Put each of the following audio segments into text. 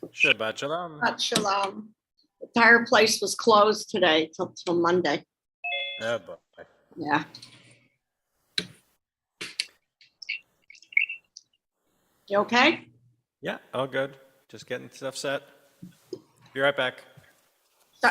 Shabbat shalom. Shalom. The tire place was closed today till Monday. Oh boy. Yeah. You okay? Yeah, all good. Just getting stuff set. Be right back. So-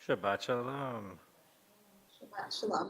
Shabbat shalom. Shabbat shalom.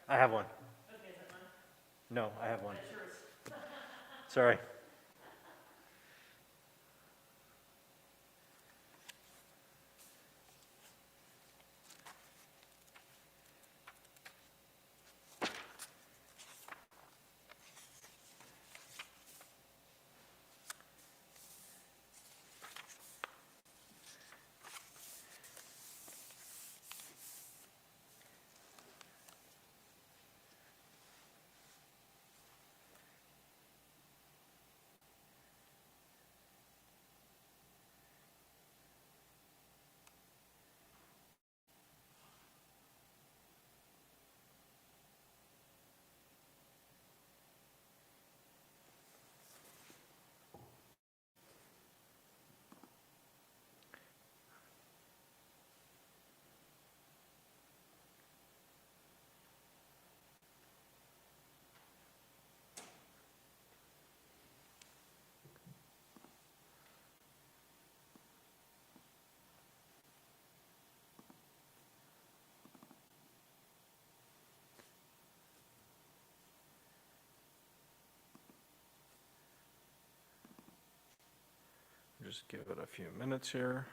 I have one. No, I have one. Sorry. Just give it a few minutes here.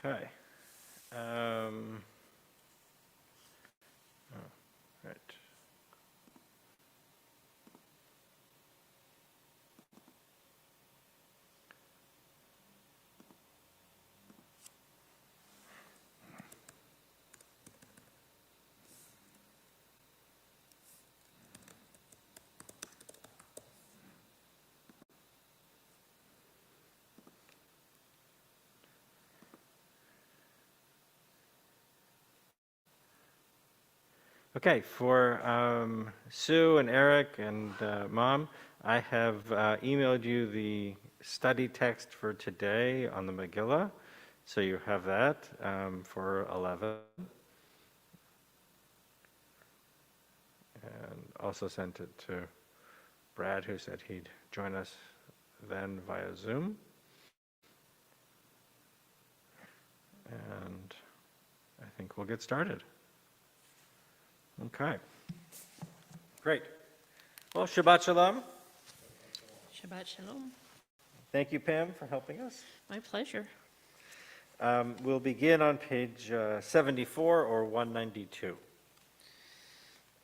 Okay. Right. Okay, for Sue and Eric and Mom, I have emailed you the study text for today on the Megillah, so you have that for 11. And also sent it to Brad, who said he'd join us then via Zoom. And I think we'll get started. Okay. Great. Well, Shabbat Shalom. Shabbat Shalom. Thank you, Pam, for helping us. My pleasure. We'll begin on page 74 or 192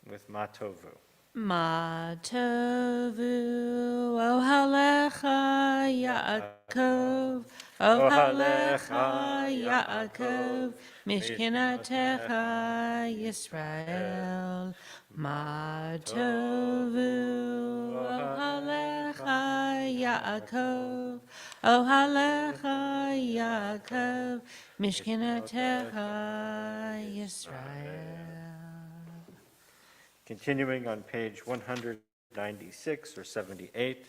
with Matovu. Ma tovu ohalecha Yaakov, ohalecha Yaakov, mishkenatecha Yisrael. Ma tovu ohalecha Yaakov, ohalecha Yaakov, mishkenatecha Yisrael. Continuing on page 196 or 78.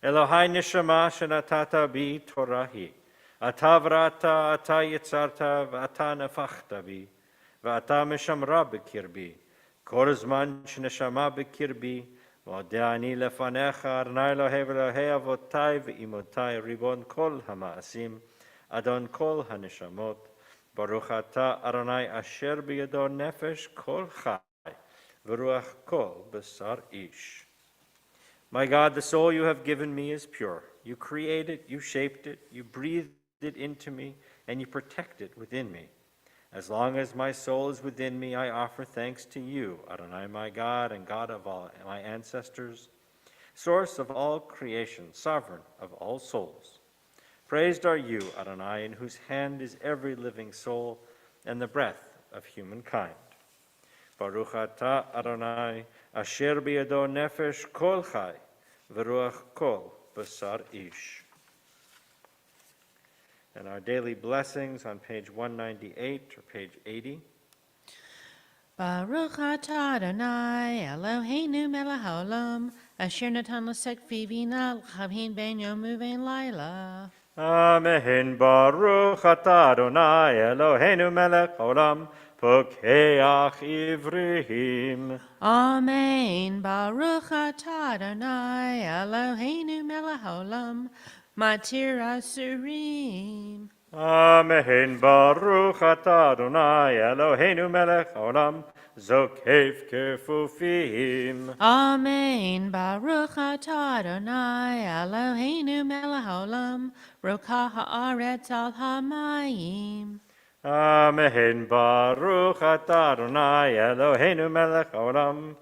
Elohai nishama shenatata bi Torahi. Ata vrata, ata yitzarta, v'ata nefachta bi. V'ata mishamra b'kirbi. Kol zman sheneshama b'kirbi. V'odeani lefanecha, Adonai Elohei v'Elohei avotai v'imotai ribon kol hamaasim. Adon kol hanishamot. Baruch atah Adonai asher biyado nefesh kol chai, v'ruach kol basar ish. My God, the soul you have given me is pure. You created, you shaped it, you breathed it into me, and you protect it within me. As long as my soul is within me, I offer thanks to you, Adonai, my God and God of all my ancestors, source of all creation, sovereign of all souls. Praised are you, Adonai, in whose hand is every living soul and the breath of humankind. Baruch atah Adonai, asher biyado nefesh kol chai, v'ruach kol basar ish. And our daily blessings on page 198 or page 80. Baruch atah Adonai Eloheinu melech haolam asher natan l'sek vivina l'chavhin ben yom u'ben laila. Amen. Baruch atah Adonai Eloheinu melech haolam pokeach ivrihim. Amen. Baruch atah Adonai Eloheinu melech haolam matir asurim. Amen. Baruch atah Adonai Eloheinu melech haolam zokef kefufim. Amen. Baruch atah Adonai Eloheinu melech haolam rokah haaretz al hamayim. Amen. Baruch atah Adonai Eloheinu melech haolam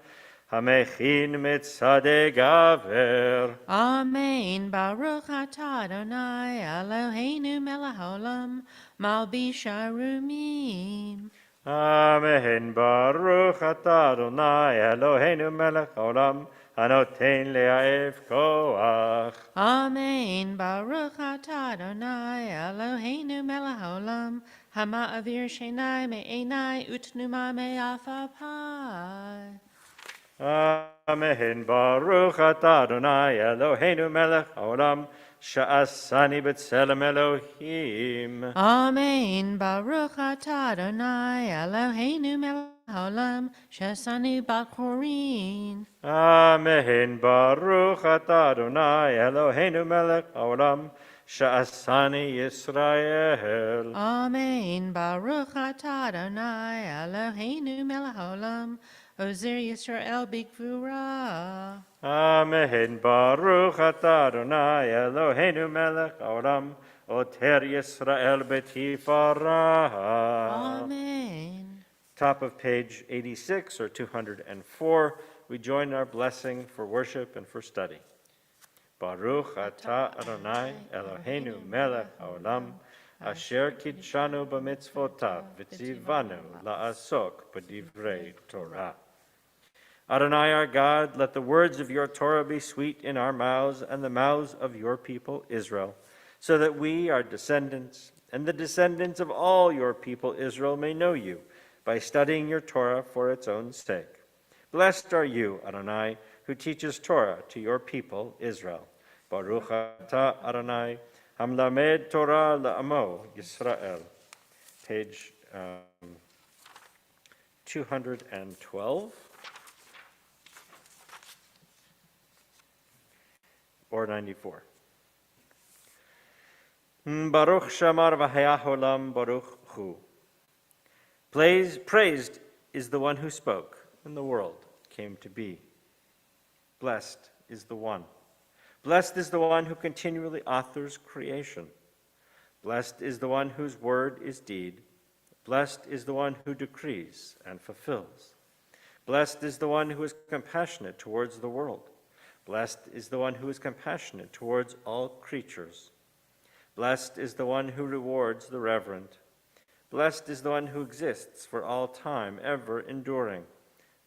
hamechin mitzadei gaver. Amen. Baruch atah Adonai Eloheinu melech haolam malbish arumim. Amen. Baruch atah Adonai Eloheinu melech haolam hanoten le'aev koach. Amen. Baruch atah Adonai Eloheinu melech haolam hama'avir shenai me'enai utnuma me'afapai. Amen. Baruch atah Adonai Eloheinu melech haolam sha'asani b'tselem Elohim. Amen. Baruch atah Adonai Eloheinu melech haolam shesani bachorin. Amen. Baruch atah Adonai Eloheinu melech haolam sha'asani Yisrael. Amen. Baruch atah Adonai Eloheinu melech haolam ozer Yisrael bigvura. Amen. Baruch atah Adonai Eloheinu melech haolam oter Yisrael b'tifarah. Amen. Top of page 86 or 204, we join our blessing for worship and for study. Baruch atah Adonai Eloheinu melech haolam asher kidshanu b'mitzvotav v'tzivanu la'asok b'divrei Torah. Adonai our God, let the words of your Torah be sweet in our mouths and the mouths of your people Israel, so that we, our descendants, and the descendants of all your people Israel may know you by studying your Torah for its own sake. Blessed are you, Adonai, who teaches Torah to your people Israel. Baruch atah Adonai, hamlamed Torah la'amo Yisrael. Page 212. Or 94. Baruch Shamar v'hayah olam Baruch Hu. Praised is the one who spoke, and the world came to be. Blessed is the one. Blessed is the one who continually authors creation. Blessed is the one whose word is deed. Blessed is the one who decrees and fulfills. Blessed is the one who is compassionate towards the world. Blessed is the one who is compassionate towards all creatures. Blessed is the one who rewards the reverent. Blessed is the one who exists for all time, ever enduring.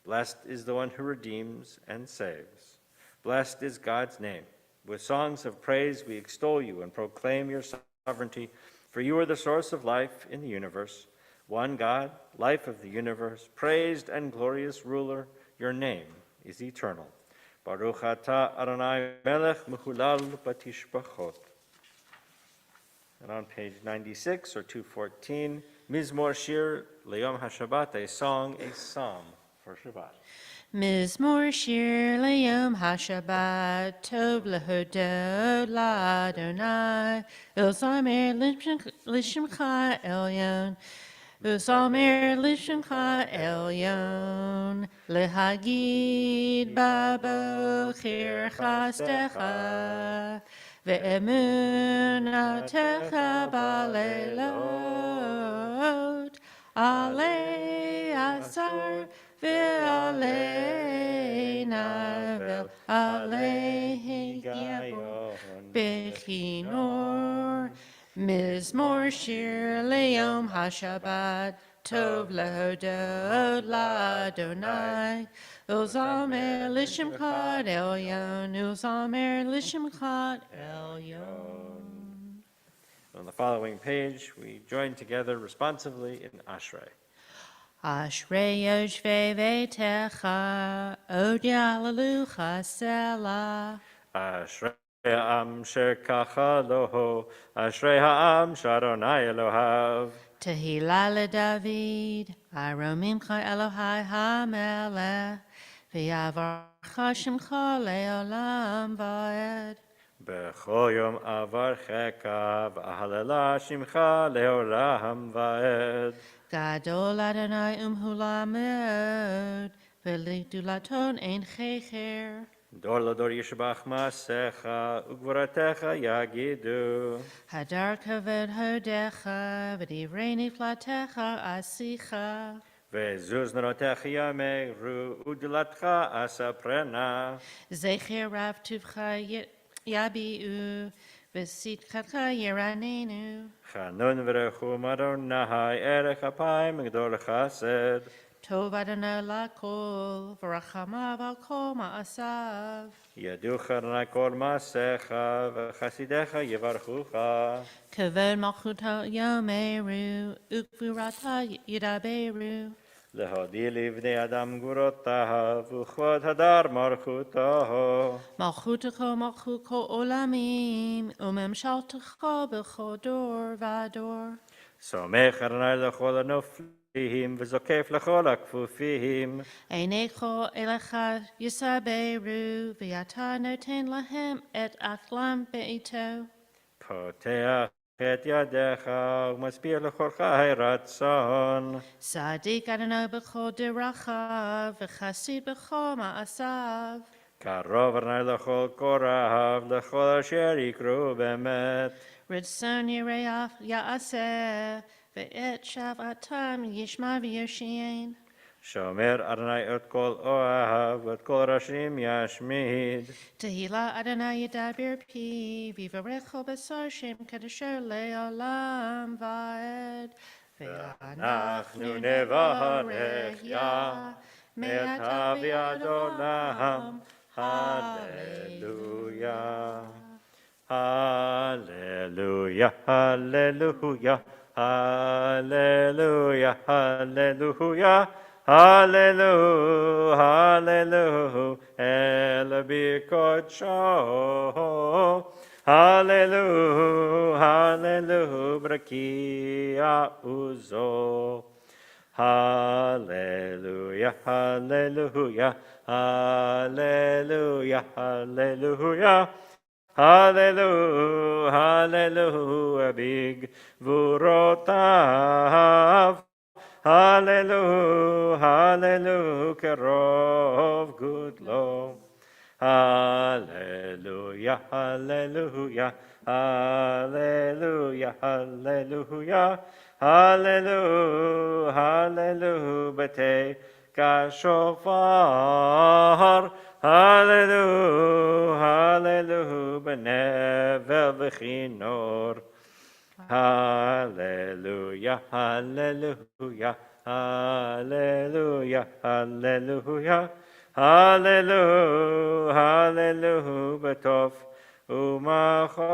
Blessed is the one who redeems and saves. Blessed is God's name. With songs of praise we extol you and proclaim your sovereignty, for you are the source of life in the universe. One God, life of the universe, praised and glorious ruler, your name is eternal. Baruch atah Adonai melech mehulal batishbachot. And on page 96 or 214, Mizmor Shir Le'yom HaShabbat, a song, a psalm for Shabbat. Mizmor shir leyom hashabbat tov lehodot la'Adonai Ilzamer lishimcha elyon Ilzamer lishimcha elyon Lehagid babochir chastecha Ve'emunatecha balelot Alei asar Ve'alei navel Alei gabor Bechinor Mizmor shir leyom hashabbat Tov lehodot la'Adonai Ulzamer lishimcha elyon Ulzamer lishimcha elyon. On the following page, we join together responsively in Ashrei. Ashrei yoshvei vetecha, odia alelucha selah. Ashrei ha'am shekacha loho, Ashrei ha'am sharonai Elohav. Tehillah leDavid, aromimcha Elohai hamelech, v'yavarcha shemcha leolam va'ed. B'chol yom avarcheka, v'ahalela shimcha leolam va'ed. Gadol Adonai umhula me'od, v'ligdulaton ein checher. Dor lador yishbach masecha, ugvaratecha yagidu. Hadar kavod hodecha, v'divrei niflatecha asicha. Ve'zuz narotecha yameru, udilatcha asaprena. Zecher rav tuvcha yabi'u, v'sitkatcha yiranenu. Chanun v'rechum Adonai, erech apayim gdol chesed. Tov Adonai lakol, v'rachamav al kol ma'asav. Yaducha Adonai kol masecha, v'chasidecha yivarchucha. Kavod malchuta yomeru, ukvurata yidaberu. Lehodi livnei adam gurotaha, v'chvod hadar marchutoho. Malchutecho malchuko olamim, umemshaltecho b'chol dor v'ador. Somech Adonai lechol hanoflim, v'zokef lechol hakfufim. Einecho elecha yisaberu, v'yata noten lahem et aklam be'ito. Poteach et yadecha, u'maspir lechol chai ratzon. Sadik Adonai b'chol derachav, v'chasid b'chol ma'asav. Karov Adonai lechol korav, lechol asher yikru bemet. Ritson yireach ya'aseh, ve'et shavatam yishma v'yoshin. Shomer Adonai et kol oahav, et kol rashim yashmid. Tehillah Adonai yidabir pi, vivarecho besar shem kadasher le'olam va'ed. Ve'anachnu nevarech Yah, me'ata v'ad olam. Hallelujah. Hallelujah, hallelujah, hallelujah, hallelujah, hallelujah, hallelujah, El bikodsho, hallelujah, hallelujah, brakia uzo. Hallelujah, hallelujah, hallelujah, hallelujah. Hallelujah, hallelujah, big vurotav. Hallelujah, hallelujah, kerov good lo. Hallelujah, hallelujah, hallelujah, hallelujah. Hallelujah, hallelujah, bate kashofar. Hallelujah, hallelujah, benevel v'chinor. Hallelujah, hallelujah, hallelujah, hallelujah. Hallelujah, hallelujah, betof umachol.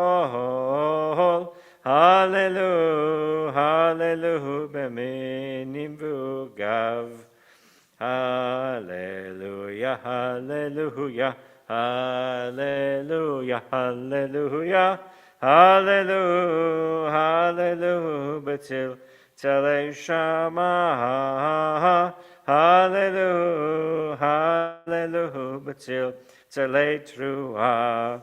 Hallelujah, hallelujah, beminim v'ugav. Hallelujah, hallelujah, hallelujah, hallelujah, hallelujah, hallelujah, betil tzalei shama. Hallelujah, hallelujah, betil tzalei truah.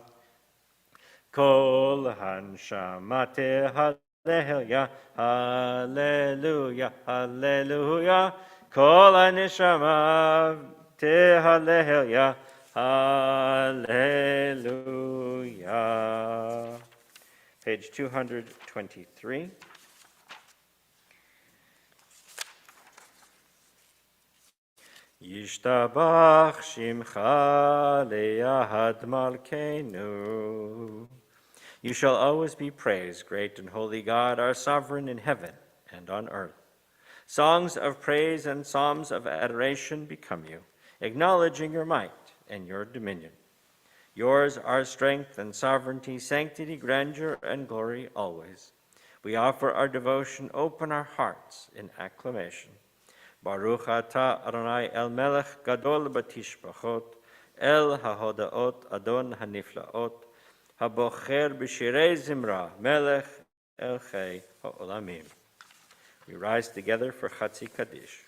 Kol hanshamate hallelujah, hallelujah, hallelujah. Kol haneshama te hallelujah, hallelujah. Page 223. Yishtabach shimcha leyahad malkeinu. You shall always be praised, great and holy God, our sovereign in heaven and on earth. Songs of praise and psalms of adoration become you, acknowledging your might and your dominion. Yours are strength and sovereignty, sanctity, grandeur, and glory always. we offer our devotion, open our hearts in acclamation. Baruch atah Adonai el melech gadol batishbachot, el hahodaot Adon haniflaot, habocher b'shirei zimra, melech el chei ha'olamim. We rise together for Chatzi Kaddish.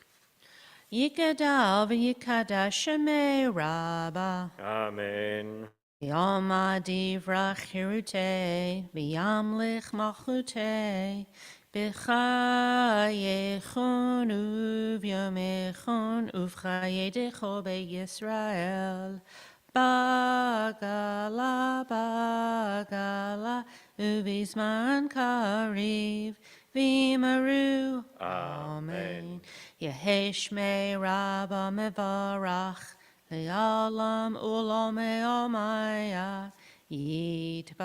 Yikadal v'yikadash shemei Rabba. Amen. V'yama divrach hirute, v'yamlich malchute, b'chayechon uv'yomechon uv'chayedecho be'Yisrael. Bagala, bagala, uvizman kariv, v'maru. Amen. Yeheshmei Rabba mevarach, le'alam ulome omaya, yitbarak,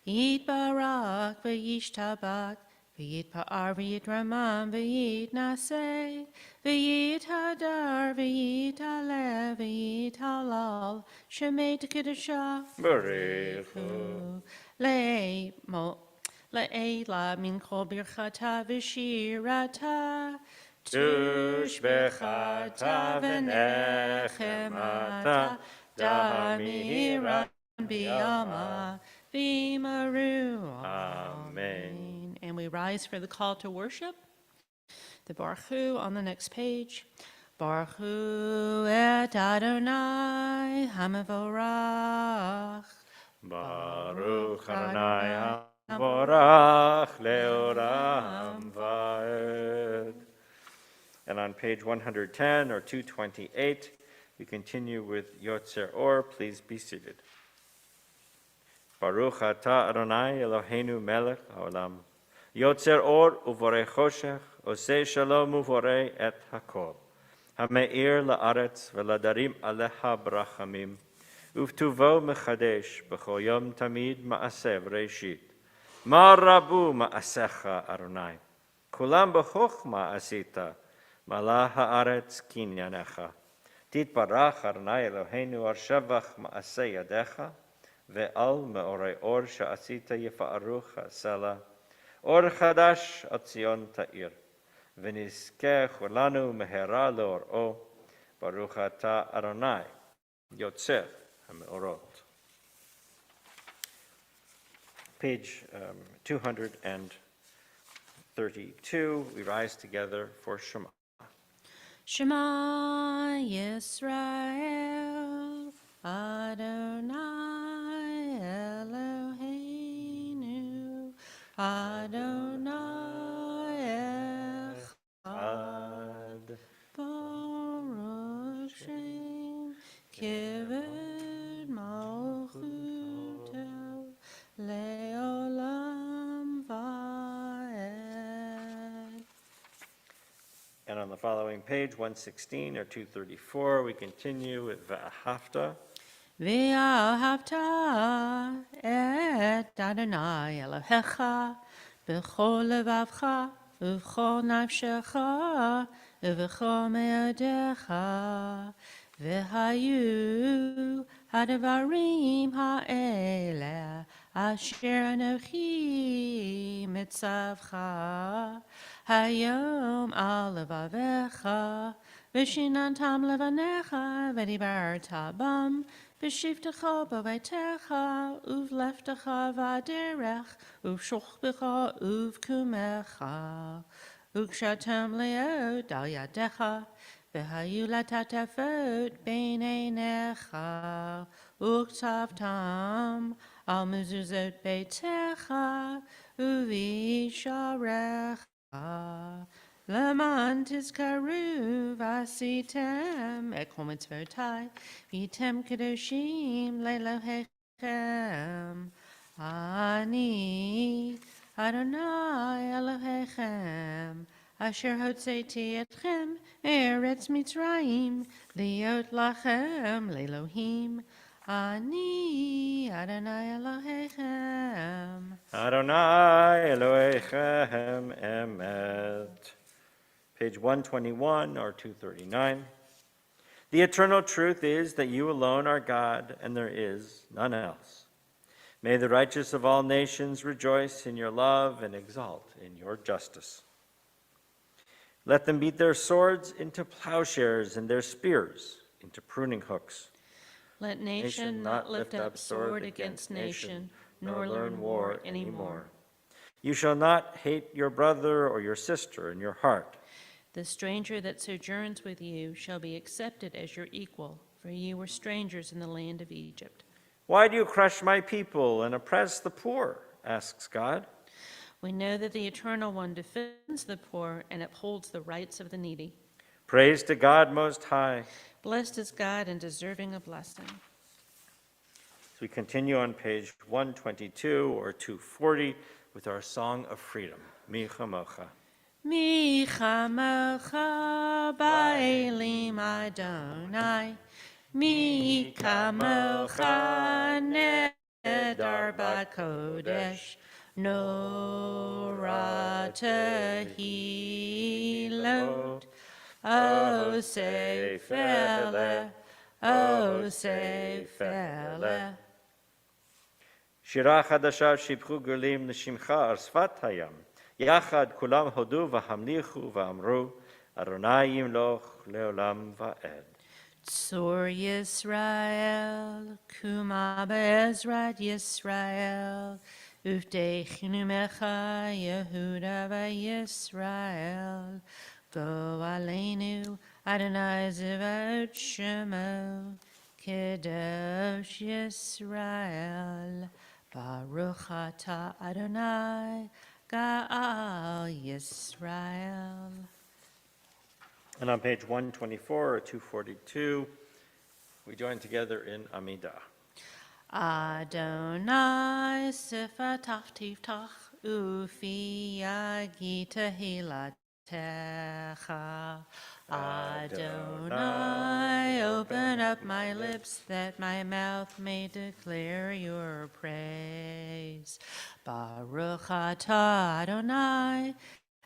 yitbarak, v'yishtabak, v'yitpa'ar, v'yitramam, v'yitnaseh, v'yithadar, v'yitalev, v'yithalal, shemei t'kedusha, Baruchu. Le'ela min kol birchata v'shirata, Tushbechata v'nechemata, damiran biyama v'maru. Amen. And we rise for the call to worship. The Baruch Hu on the next page. Baruch Hu et Adonai hamavorach. Baruch Adonai Borach Leolam Vaed. And on page 110 or 228, we continue with Yotzer Or. Please be seated. Baruch atah Adonai Eloheinu melech haolam. Yotzer Or uvorei choshech, osei shalom uvorei et hakol. Hameir la'aretz veladarim aleha brachamim. Uvtuvo mechadesh b'chol yom tamid ma'asev reishit. Ma rabu ma'asecha Adonai. Kulam b'chochma asita. Malah haaretz kinyanecha. Titbarach Adonai Eloheinu ar shevach ma'aseh yadecha. Ve'al me'orei or she'asita yifa'arucha sela. Or chadash atzion ta'ir. V'nizkeh chulanu mehera le'or'o. Baruch atah Adonai. Yotzer HaMeorot. Page 232, we rise together for Shema. Shema Yisrael, Adonai Eloheinu, Adonai Echad, Baruch Shem, Kived Malchutel, Leolam Vaed. And on the following page, 116 or 234, we continue with V'ahavta. V'ahavta et Adonai Elohecha b'chol levavcha u'v'chol nafshecha u'v'chol me'odecha v'hayu hadavarim ha'eleh asher anochi mitzavcha hayom al levavecha v'shinantam levanecha v'dibarta bam v'shivtecha b'beitecha uv'leftecha v'aderech uv'shochbecha uv'kumecha u'kshatem leot al yadecha v'hayu latatafot b'neinecha u'ktavtam al mezuzot beitecha uv'isharecha Leman tizkaru v'asitem et kol mitzvotai v'yitem kedoshim le'Elohechem Ani Adonai Elohechem asher hotzeti etchem eretz Mitzrayim liot lachem le'Elohim Ani Adonai Elohechem Adonai Elohechem emet. Page 121 or 239. The eternal truth is that you alone are God and there is none else. May the righteous of all nations rejoice in your love and exalt in your justice. Let them beat their swords into plowshares and their spears into pruning hooks. Let nation not lift up sword against nation, nor learn war anymore. You shall not hate your brother or your sister in your heart. The stranger that sojourns with you shall be accepted as your equal, for you were strangers in the land of Egypt. Why do you crush my people and oppress the poor? Asks God. We know that the Eternal One defends the poor and upholds the rights of the needy. Praise to God Most High. Blessed is God and deserving of blessing. As we continue on page 122 or 240 with our Song of Freedom, Mi Chamocha. Mi chamocha ba'elim Adonai, mi kamocha nedar b'kodesh, norah tehilot, o seifele, o seifele. שירה חדשה שיבחו גולים לשמך על שפת הים. יחד כולם הודו והמליכו ואמרו, אדוני ימלוך לעולם ועד. Tzor Yisrael, Kuma Be'ezrat Yisrael, Uvdechinu Mecha Yehuda V'Yisrael, Go Aleinu Adonai Zevot Shemo, Kedosh Yisrael, Baruch Ata Adonai, Ga'al Yisrael. And on page 124 or 242, we join together in Amidah. Adonai sifatach tiftach ufi yagita hilatecha. Adonai, open up my lips that my mouth may declare your praise. Baruch atah Adonai,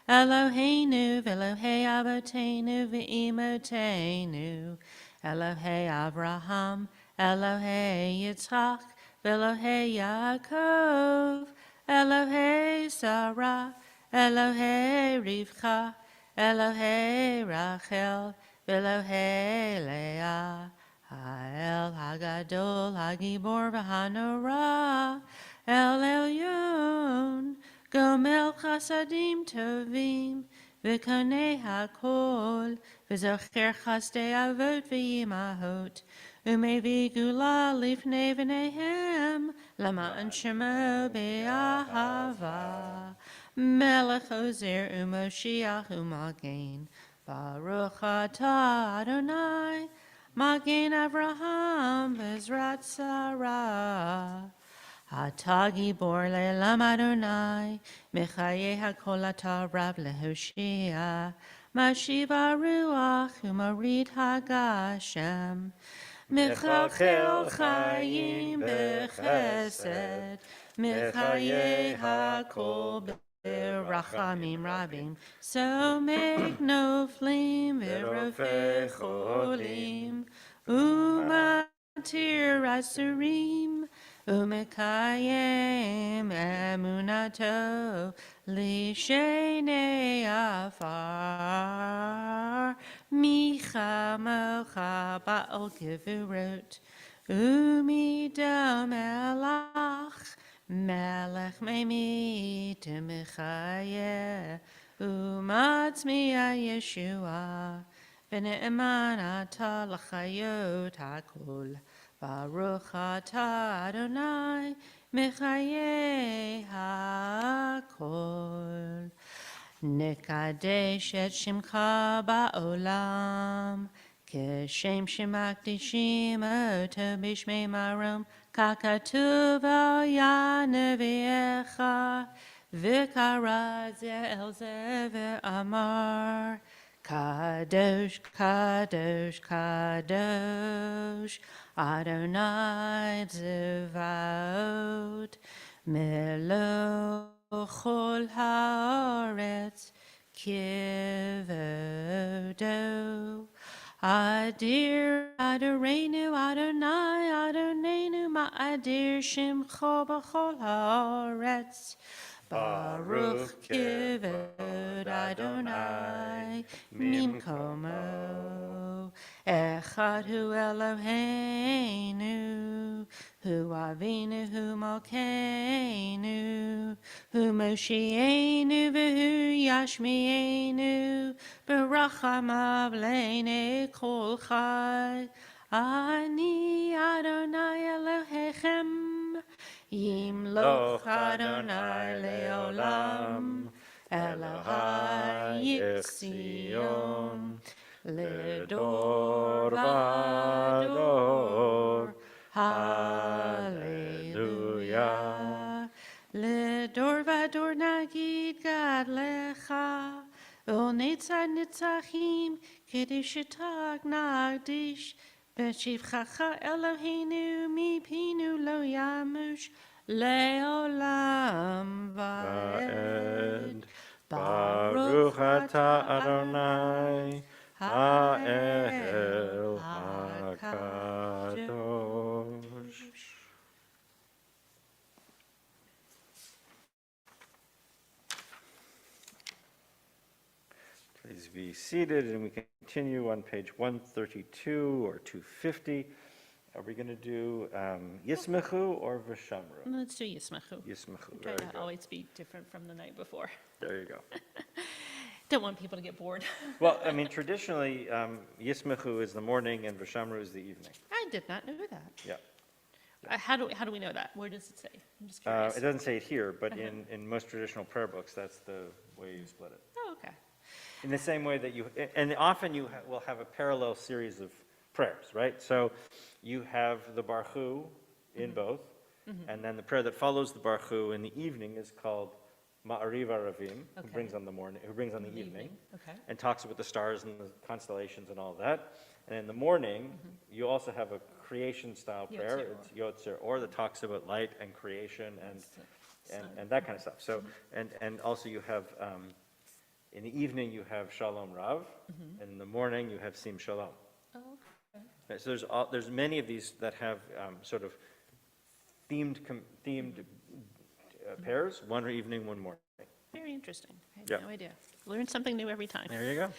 Eloheinu v'Elohei Avotenu v'Imotenu, Elohei Avraham, Elohei Yitzchak, v'Elohei Yaakov, Elohei Sarah, Elohei Rivka, Elohei Rachel, v'Elohei Leah, Ha'el Hagadol Hagibor v'Hanorah, El Elyon, Gomel chasadim tovim, v'konei hakol, v'zocher chasdei avot v'yimahot, u'mevi gula lifnei v'nehem, lama'an shemo be'ahava, melech ozer u'moshiach u'magen, baruch atah Adonai, magen Avraham v'ezrat Sarah. Atagi bor le'elam Adonai, mechaye hakol ata rab lehoshia, mashiva ruach u'marid hagashem, mechachel chayim bechesed, mechaye hakol berachamim rabim, so make no flame v'rofei cholim, u'matir asurim, Umekayem emunato lishenei afar, micha mocha ba'al gevurot, umidam elach, melech meimit umechaye, umatzmiya Yeshua, v'ne'eman ata l'chayot hakol. Baruch atah Adonai, mechaye hakol. Nekadesh et shimcha ba'olam, keshem shemakdishim oto bishmei marom, kakatuv al yaneviecha, v'kara ze'el ze ve'amar, Kadosh, Kadosh, Kadosh, Adonai Zevaot, Melo chol haaretz kivodo. Adir Adorenu Adonai Adonenu Ma'adir Shimcho B'chol Haaretz. Baruch Kivod Adonai Mimkomo. Echad Hu Eloheinu Hu Avinu Hu Malkeinu Hu Moshienu V'Hu Yashmienu Berachamav Le'nei Kol Chai. Ani Adonai Elohechem Yimloch Adonai Leolam Elohai Yitzion Ledor Vador Hallelujah. Ledor Vador Nagid Gad Lecha V'Netzad Netzachim Kedushatag Nagdish B'Shivchacha Eloheinu Mipinu Lo Yamush Leolam Va'ed. Baruch Ata Adonai Ha'el HaKadosh. Please be seated, and we continue on page 132 or 250. Are we going to do Yismechu or V'Shamru? Let's do Yismachu. Yismechu, Try very to good. always be different from the night before. There you go. Don't want people to get bored. Well, I mean, traditionally, Yismechu is the morning and V'Shamru is the evening. I did not know that. Yeah. How do we know that? Where does it say? I'm just curious. It doesn't say it here, but in most traditional prayer books, that's the way you split it. Oh, okay. In the same way that and often you will have a parallel series of prayers, right? So you have the Baruch Hu in both, and then the prayer that follows the Baruch Hu in the evening is called Ma'ariv Aravim, who Okay. brings on the evening, Okay. and talks about the stars and the constellations and all of that. And in the morning, you also have a creation-style prayer, Yotzer it's Yotzer Or, that talks about light and creation and Sun. that kind of stuff. So, and also you have, in the evening, you have Shalom Rav, and in the morning, you have Sim Shalom. Oh, okay. Right, so there's many of these that have sort of themed pairs, one evening, one morning. Very interesting. I had Yeah. no idea. Learn something new every time. There you go.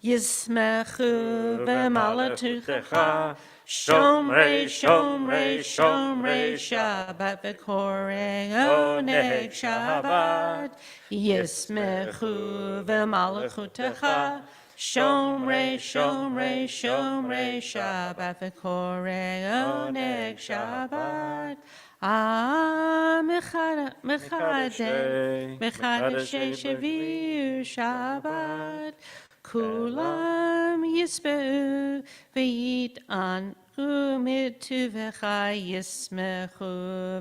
Yismechu v'malatucha Shomrei, Shomrei, Shomrei, Shabbat v'korei oneg Shabbat. Yismechu v'malachutecha Shomrei, Shomrei, Shomrei, Shabbat v'korei oneg Shabbat. Mechadeshei Shaviu Shabbat. Kulam yisbeu v'yit'an u'mituvecha yismechu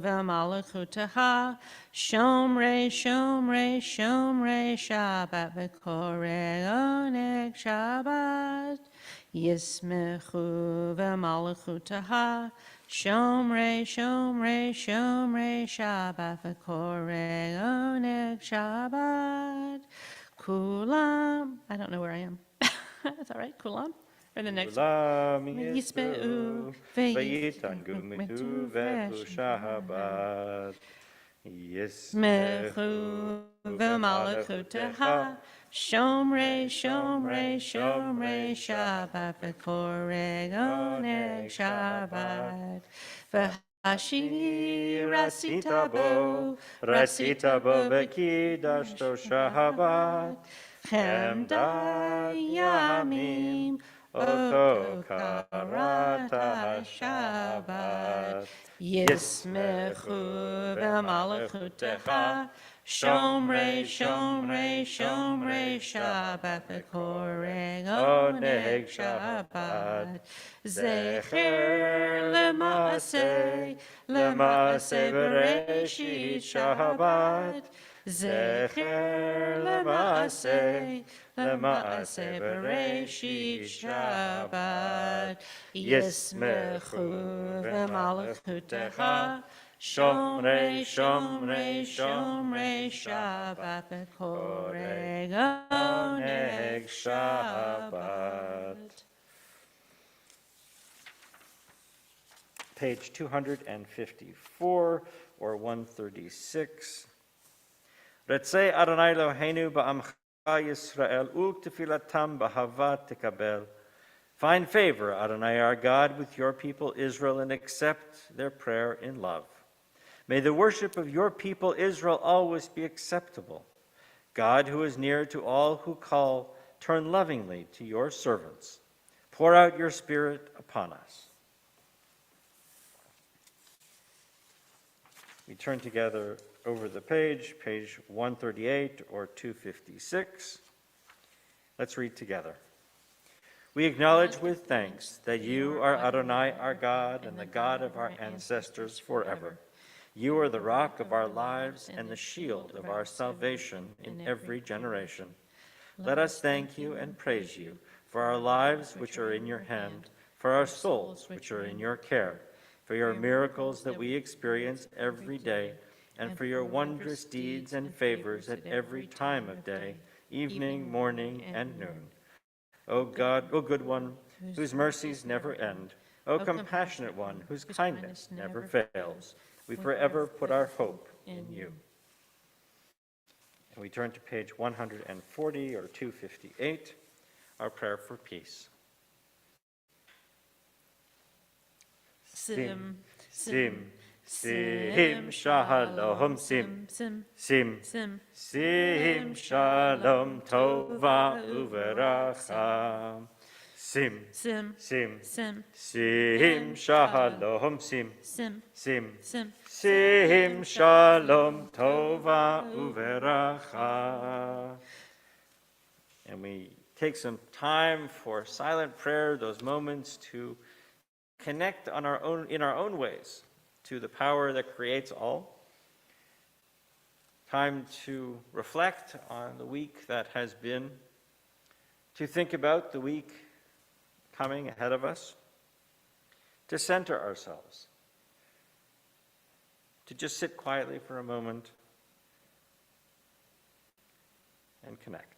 v'malachutecha Shomrei, Shomrei, Shomrei, Shabbat v'korei oneg Shabbat. Yismechu v'malachutecha Shomrei, Shomrei, Shomrei, Shabbat v'korei oneg Shabbat. Kulam, I don't know where I am. That's all right, Kulam. Or the next one. Kulam yisbeu v'yitangu mituvechu Shabbat. Yismechu v'malachutecha Shomrei, Shomrei, Shomrei, Shabbat v'korei oneg Shabbat. V'hashivi rasita bo v'kidashto Shabbat. Chemda yamim oto karata Shabbat. Yismechu v'malachutecha Shomrei, Shomrei, Shomrei, Shabbat v'korei oneg Shabbat. Zecher lema'aseh, lema'aseh b'reishit Shabbat. Zecher lema'aseh, lema'aseh b'reishit Shabbat. Yismechu v'malachutecha Shomrei, Shomrei, Shomrei, Shabbat v'korei oneg Shabbat. page 254 or 136. Retzei Adonai Eloheinu ba'amcha Yisrael u'tefilatam b'hava tekabel. Find favor, Adonai our God, with your people Israel, and accept their prayer in love. May the worship of your people Israel always be acceptable. God, who is near to all who call, turn lovingly to your servants. Pour out your Spirit upon us. We turn together over the page 138 or 256. Let's read together. We acknowledge with thanks that you are Adonai our God and the God of our ancestors forever. You are the rock of our lives and the shield of our salvation in every generation. Let us thank you and praise you for our lives which are in your hand, for our souls which are in your care, for your miracles that we experience every day, and for your wondrous deeds and favors at every time of day, evening, morning, and noon. O God, O good one, whose mercies never end, O compassionate one, whose kindness never fails, we forever put our hope in you. And we turn to page 140 or 258, our prayer for peace. Sim, Sim, sim, shalom, sim, sim, sim, shalom, tova uveracha. Sim, sim, sim, sim, sim, shalom, sim, sim, sim, sim, sim, shalom, tova uveracha. And we take some time for silent prayer, those moments to connect in our own ways to the power that creates all. Time to reflect on the week that has been, to think about the week coming ahead of us, to center ourselves, to just sit quietly for a moment and connect.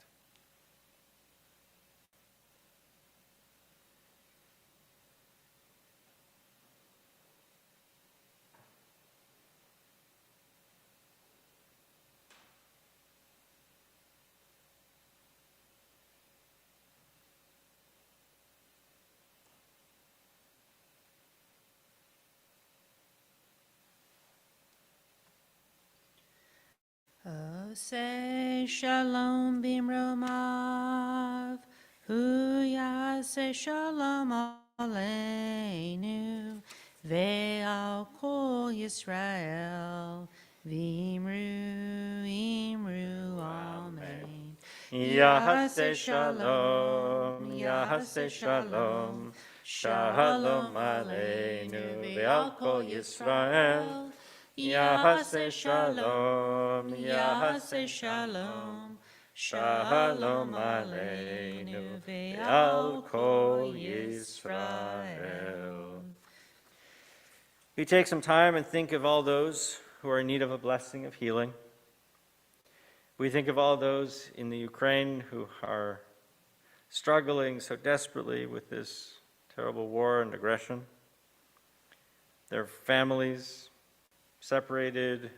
Say shalom bimromav, hu yaseh shalom aleinu, ve'al kol Yisrael, v'imru, imru, amen. Yahaseh shalom, Yahaseh shalom, shalom aleinu ve'al kol Yisrael. Yahaseh shalom, Yahaseh shalom, shalom aleinu ve'al kol Yisrael. We take some time and think of all those who are in need of a blessing of healing. We think of all those in the Ukraine who are struggling so desperately with this terrible war and aggression. Their families separated,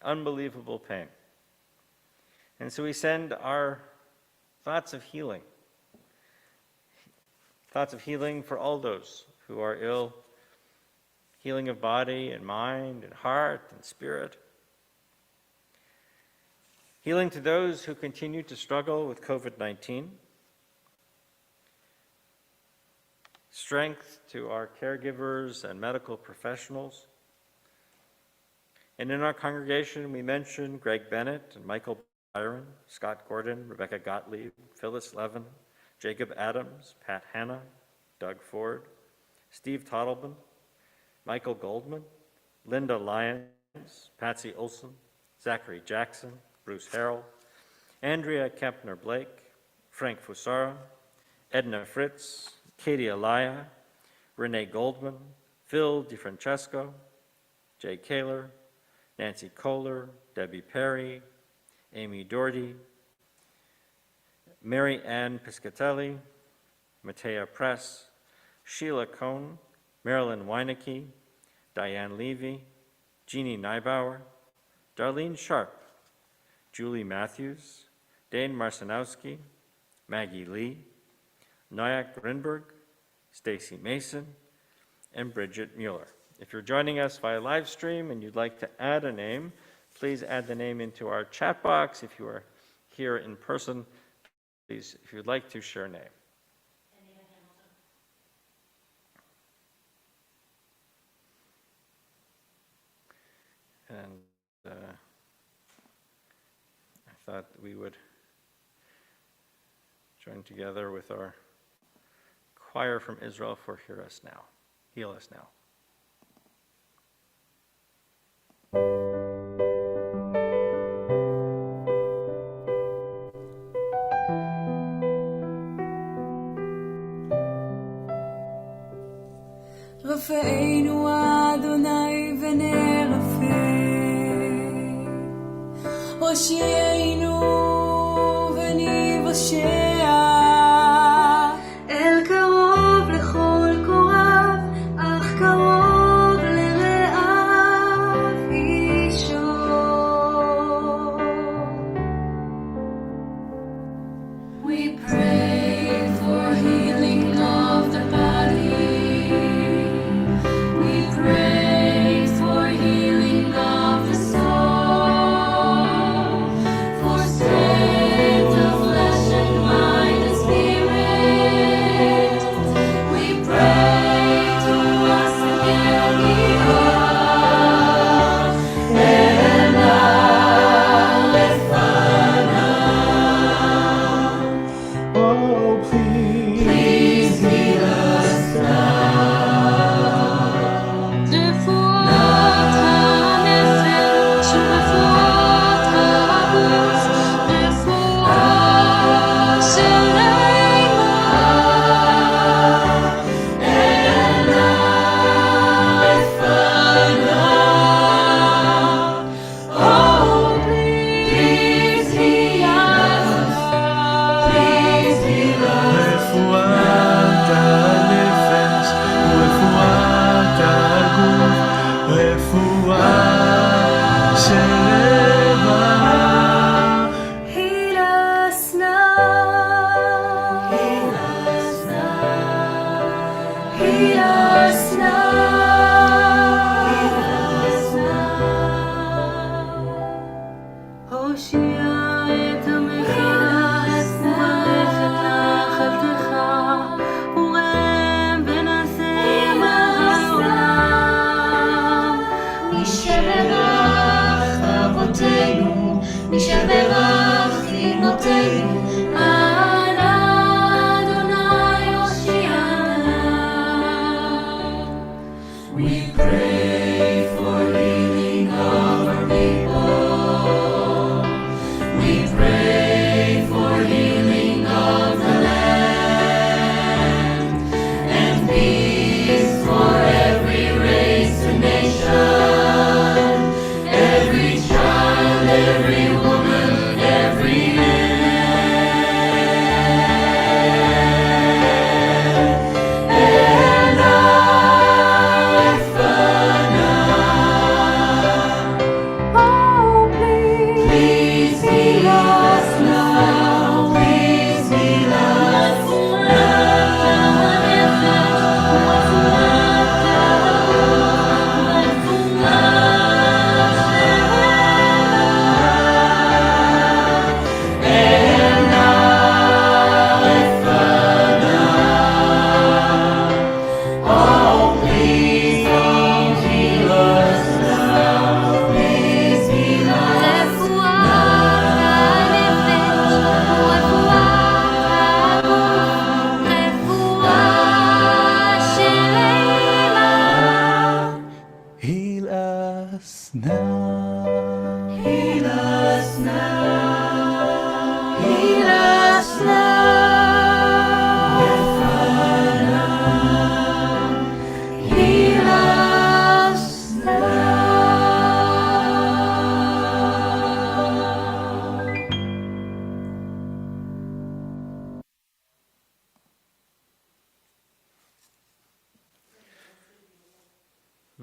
unbelievable pain. And so we send our thoughts of healing for all those who are ill, healing of body and mind and heart and spirit. Healing to those who continue to struggle with COVID-19. Strength to our caregivers and medical professionals. And in our congregation, we mention Greg Bennett and Michael Byron, Scott Gordon, Rebecca Gottlieb, Phyllis Levin, Jacob Adams, Pat Hanna, Doug Ford, Steve Toddleben, Michael Goldman, Linda Lyons, Patsy Olson, Zachary Jackson, Bruce Harrell, Andrea Kempner-Blake, Frank Fusara, Edna Fritz, Katie Alaya, Renee Goldman, Phil DeFrancesco, Jay Kaler, Nancy Kohler, Debbie Perry, Amy Doherty, Mary Ann Piscatelli, Matea Press, Sheila Cohn, Marilyn Weinecke, Diane Levy, Jeannie Neibauer, Darlene Sharp, Julie Matthews, Dane Marcinowski, Maggie Lee, Nyack Grinberg, Stacy Mason, and Bridget Mueller. If you're joining us via live stream and you'd like to add a name, please add the name into our chat box. If you are here in person, please, if you'd like to, share a name. And I thought we would join together with our choir from Israel for Hear Us Now, Heal Us Now. רפאנו אדוני ונרפא, הושיענו ונבשע, אל קרוב לכל קורב, אך קרוב לרעב אישו. We pray for healing of the body. We pray for healing of the soul, for strength of flesh and mind and spirit. We pray to us again, and Oh, please heal us רפואת הנפש ורפואת הגוף, רפואה שלמה, אלה לפניו. Oh, please heal us, please heal us. רפואת הנפש ורפואת הגוף, רפואה שלמה. Heal us now, heal us now, heal us now, heal us now. הושיע את עמך וברך את נחלתך, ורם ונשם העולם. מי שברך אבותינו, מי שברך אמותינו, אנא אדוני הושיענה.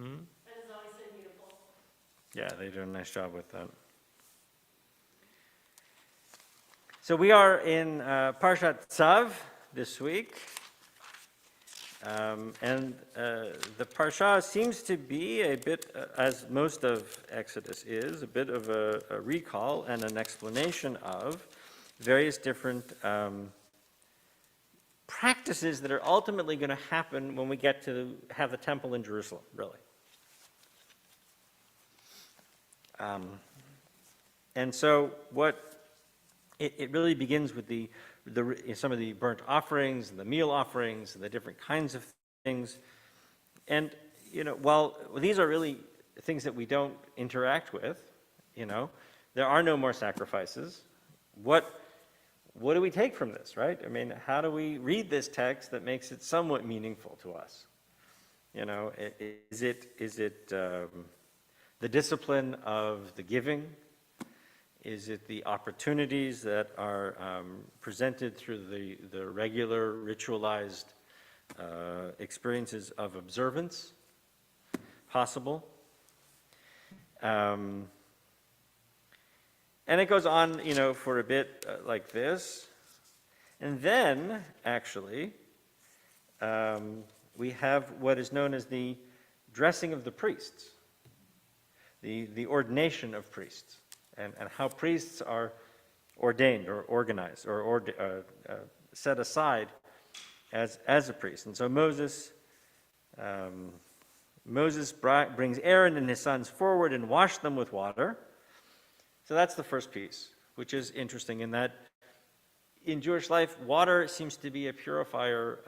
That is always so beautiful. Yeah, they do a nice job with that. So we are in Parshat Tzav this week. And the Parsha seems to be a bit, as most of Exodus is, a bit of a recall and an explanation of various different practices that are ultimately going to happen when we get to have the temple in Jerusalem, really. And so what it really begins with some of the burnt offerings and the meal offerings and the different kinds of things. And, while these are really things that we don't interact with, there are no more sacrifices. What do we take from this, right? I mean, how do we read this text that makes it somewhat meaningful to us? Is it the discipline of the giving? Is it the opportunities that are presented through the regular ritualized experiences of observance possible? And it goes on, for a bit like this. And then, actually, we have what is known as the dressing of the priests, the ordination of priests. And how priests are ordained or organized or set aside as a priest. And so Moses brings Aaron and his sons forward and wash them with water. So that's the first piece, which is interesting in that in Jewish life, water seems to be a purifier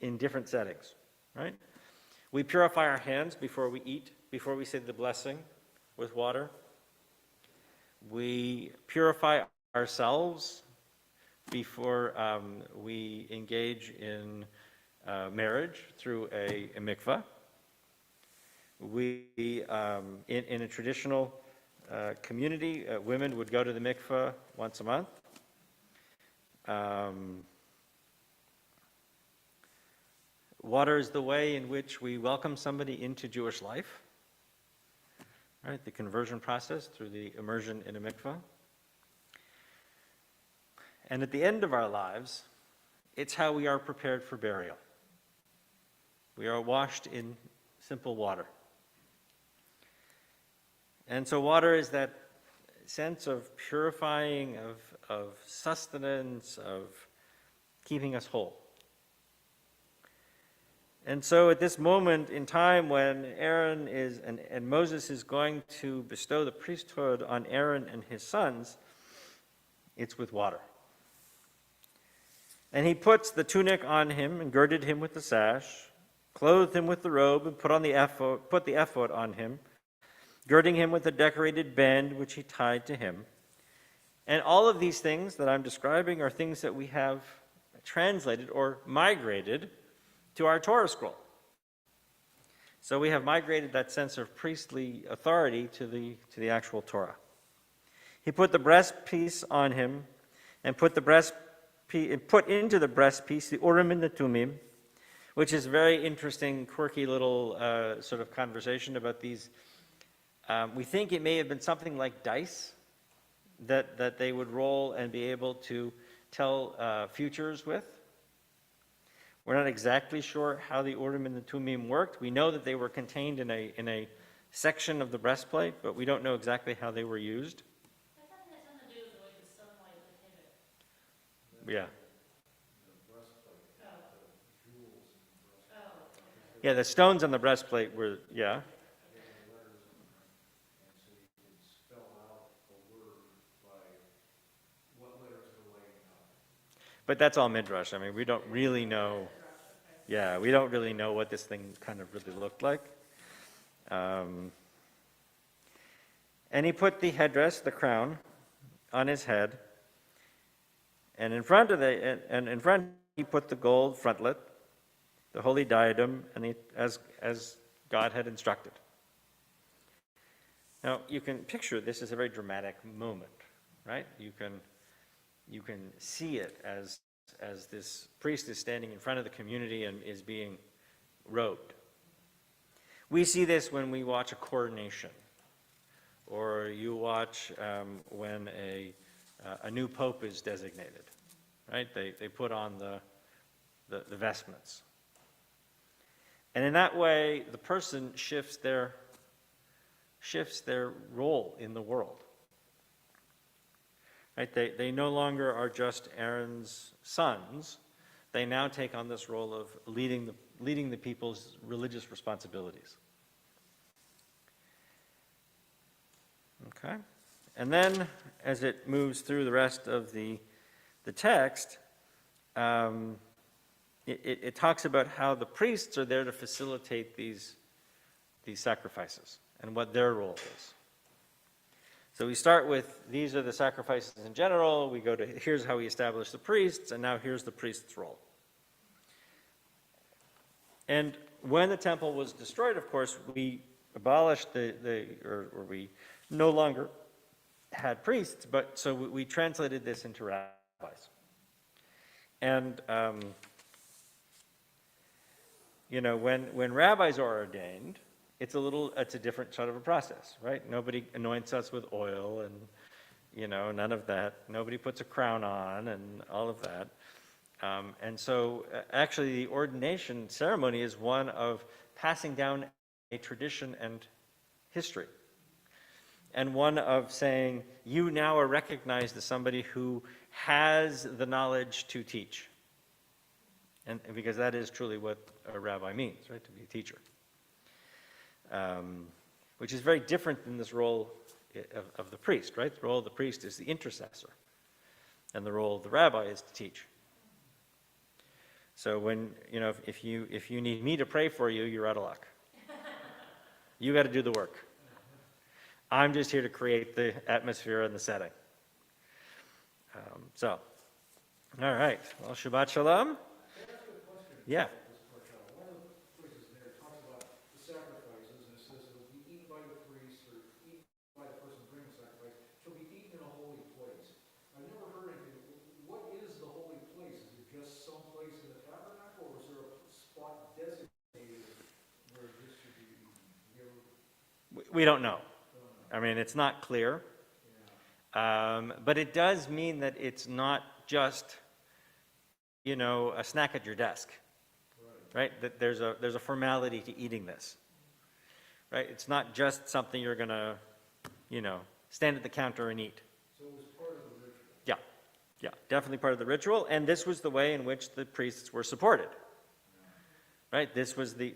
in different settings, right? We purify our hands before we eat, before we say the blessing with water. We purify ourselves before we engage in marriage through a mikveh. We, in a traditional community, women would go to the mikveh once a month. Water is the way in which we welcome somebody into Jewish life. Right, the conversion process through the immersion in a mikveh. And at the end of our lives, it's how we are prepared for burial. We are washed in simple water. And so water is that sense of purifying, of sustenance, of keeping us whole. And so at this moment in time when Aaron and Moses is going to bestow the priesthood on Aaron and his sons, it's with water. And he puts the tunic on him and girded him with the sash, clothed him with the robe and put the ephod on him, girding him with a decorated band which he tied to him. And all of these things that I'm describing are things that we have translated or migrated to our Torah scroll. So we have migrated that sense of priestly authority to the actual Torah. He put the breastpiece on him and put into the breastpiece the Urim and the Tumim, which is a very interesting, quirky little sort of conversation about these. We think it may have been something like dice that they would roll and be able to tell futures with. We're not exactly sure how the Urim and the Tumim worked. We know that they were contained in a section of the breastplate, but we don't know exactly how they were used. I thought it had something to do with the way the sunlight would hit it. Yeah. Oh. Oh, okay. Yeah, the stones on the breastplate were, yeah. But that's all midrash. I mean, we don't really know. Yeah, we don't really know what this thing kind of really looked like. And he put the headdress, the crown, on his head, and in front he put the gold frontlet, the holy diadem, and as God had instructed. Now you can picture this as a very dramatic moment, right? You can see it as this priest is standing in front of the community and is being robed. We see this when we watch a coronation, or you watch when a new pope is designated, right? They put on the vestments. And in that way, the person shifts their role in the world. Right? They no longer are just Aaron's sons. They now take on this role of leading the people's religious responsibilities. Okay? And then, as it moves through the rest of the text, it talks about how the priests are there to facilitate these sacrifices and what their role is. So we start with, these are the sacrifices in general. We go to, here's how we establish the priests, and now here's the priest's role. And when the temple was destroyed, of course, we abolished or we no longer had priests, but so we translated this into rabbis. And, when rabbis are ordained, it's a different sort of a process, right? Nobody anoints us with oil and, none of that. Nobody puts a crown on and all of that. And so actually the ordination ceremony is one of passing down a tradition and history. And one of saying, you now are recognized as somebody who has the knowledge to teach. And because that is truly what a rabbi means, right? To be a teacher. Which is very different than this role of the priest, right? The role of the priest is the intercessor. And the role of the rabbi is to teach. So when, if you need me to pray for you, you're out of luck. You got to do the work. I'm just here to create the atmosphere and the setting. All right. Well, Shabbat Shalom. Yeah. One of the places there talks about the sacrifices, and it says it will be eaten by the priest or eaten by the person bringing the sacrifice. Shall be eaten in a holy place. I've never heard anything. What is the holy place? Is it just some place in the tabernacle, or is there a spot designated where this should be eaten? We don't know. I mean, it's not clear. But it does mean that it's not just, a snack at your desk. Right? That there's a formality to eating this. Right? It's not just something you're going to, stand at the counter and eat. So it was part of the ritual. Yeah, definitely part of the ritual, and this was the way in which the priests were supported. Right? This was the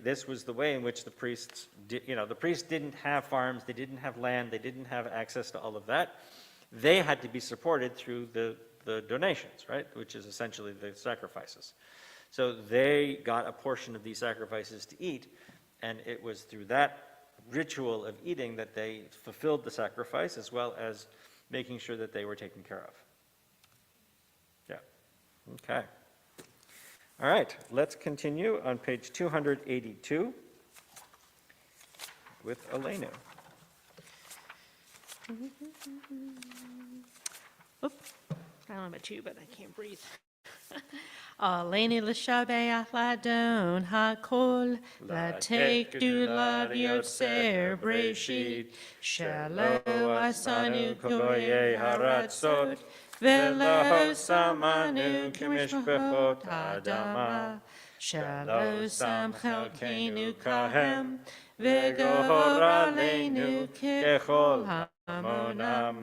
way in which the priests the priests didn't have farms, they didn't have land, they didn't have access to all of that. They had to be supported through the donations, right? Which is essentially the sacrifices. So they got a portion of these sacrifices to eat, and it was through that ritual of eating that they fulfilled the sacrifice, as well as making sure that they were taken care of. Yeah. Okay. All right, let's continue on page 282 with Elena. Oop. I don't know about you, but I can't breathe. Aleni l'shabeach ladon hakol latek du lav yotzer breshit shalo asanu koye haratzot velo samanu kimishpachot adama shalo sam chelkenu kahem v'gohor aleinu kechol hamonam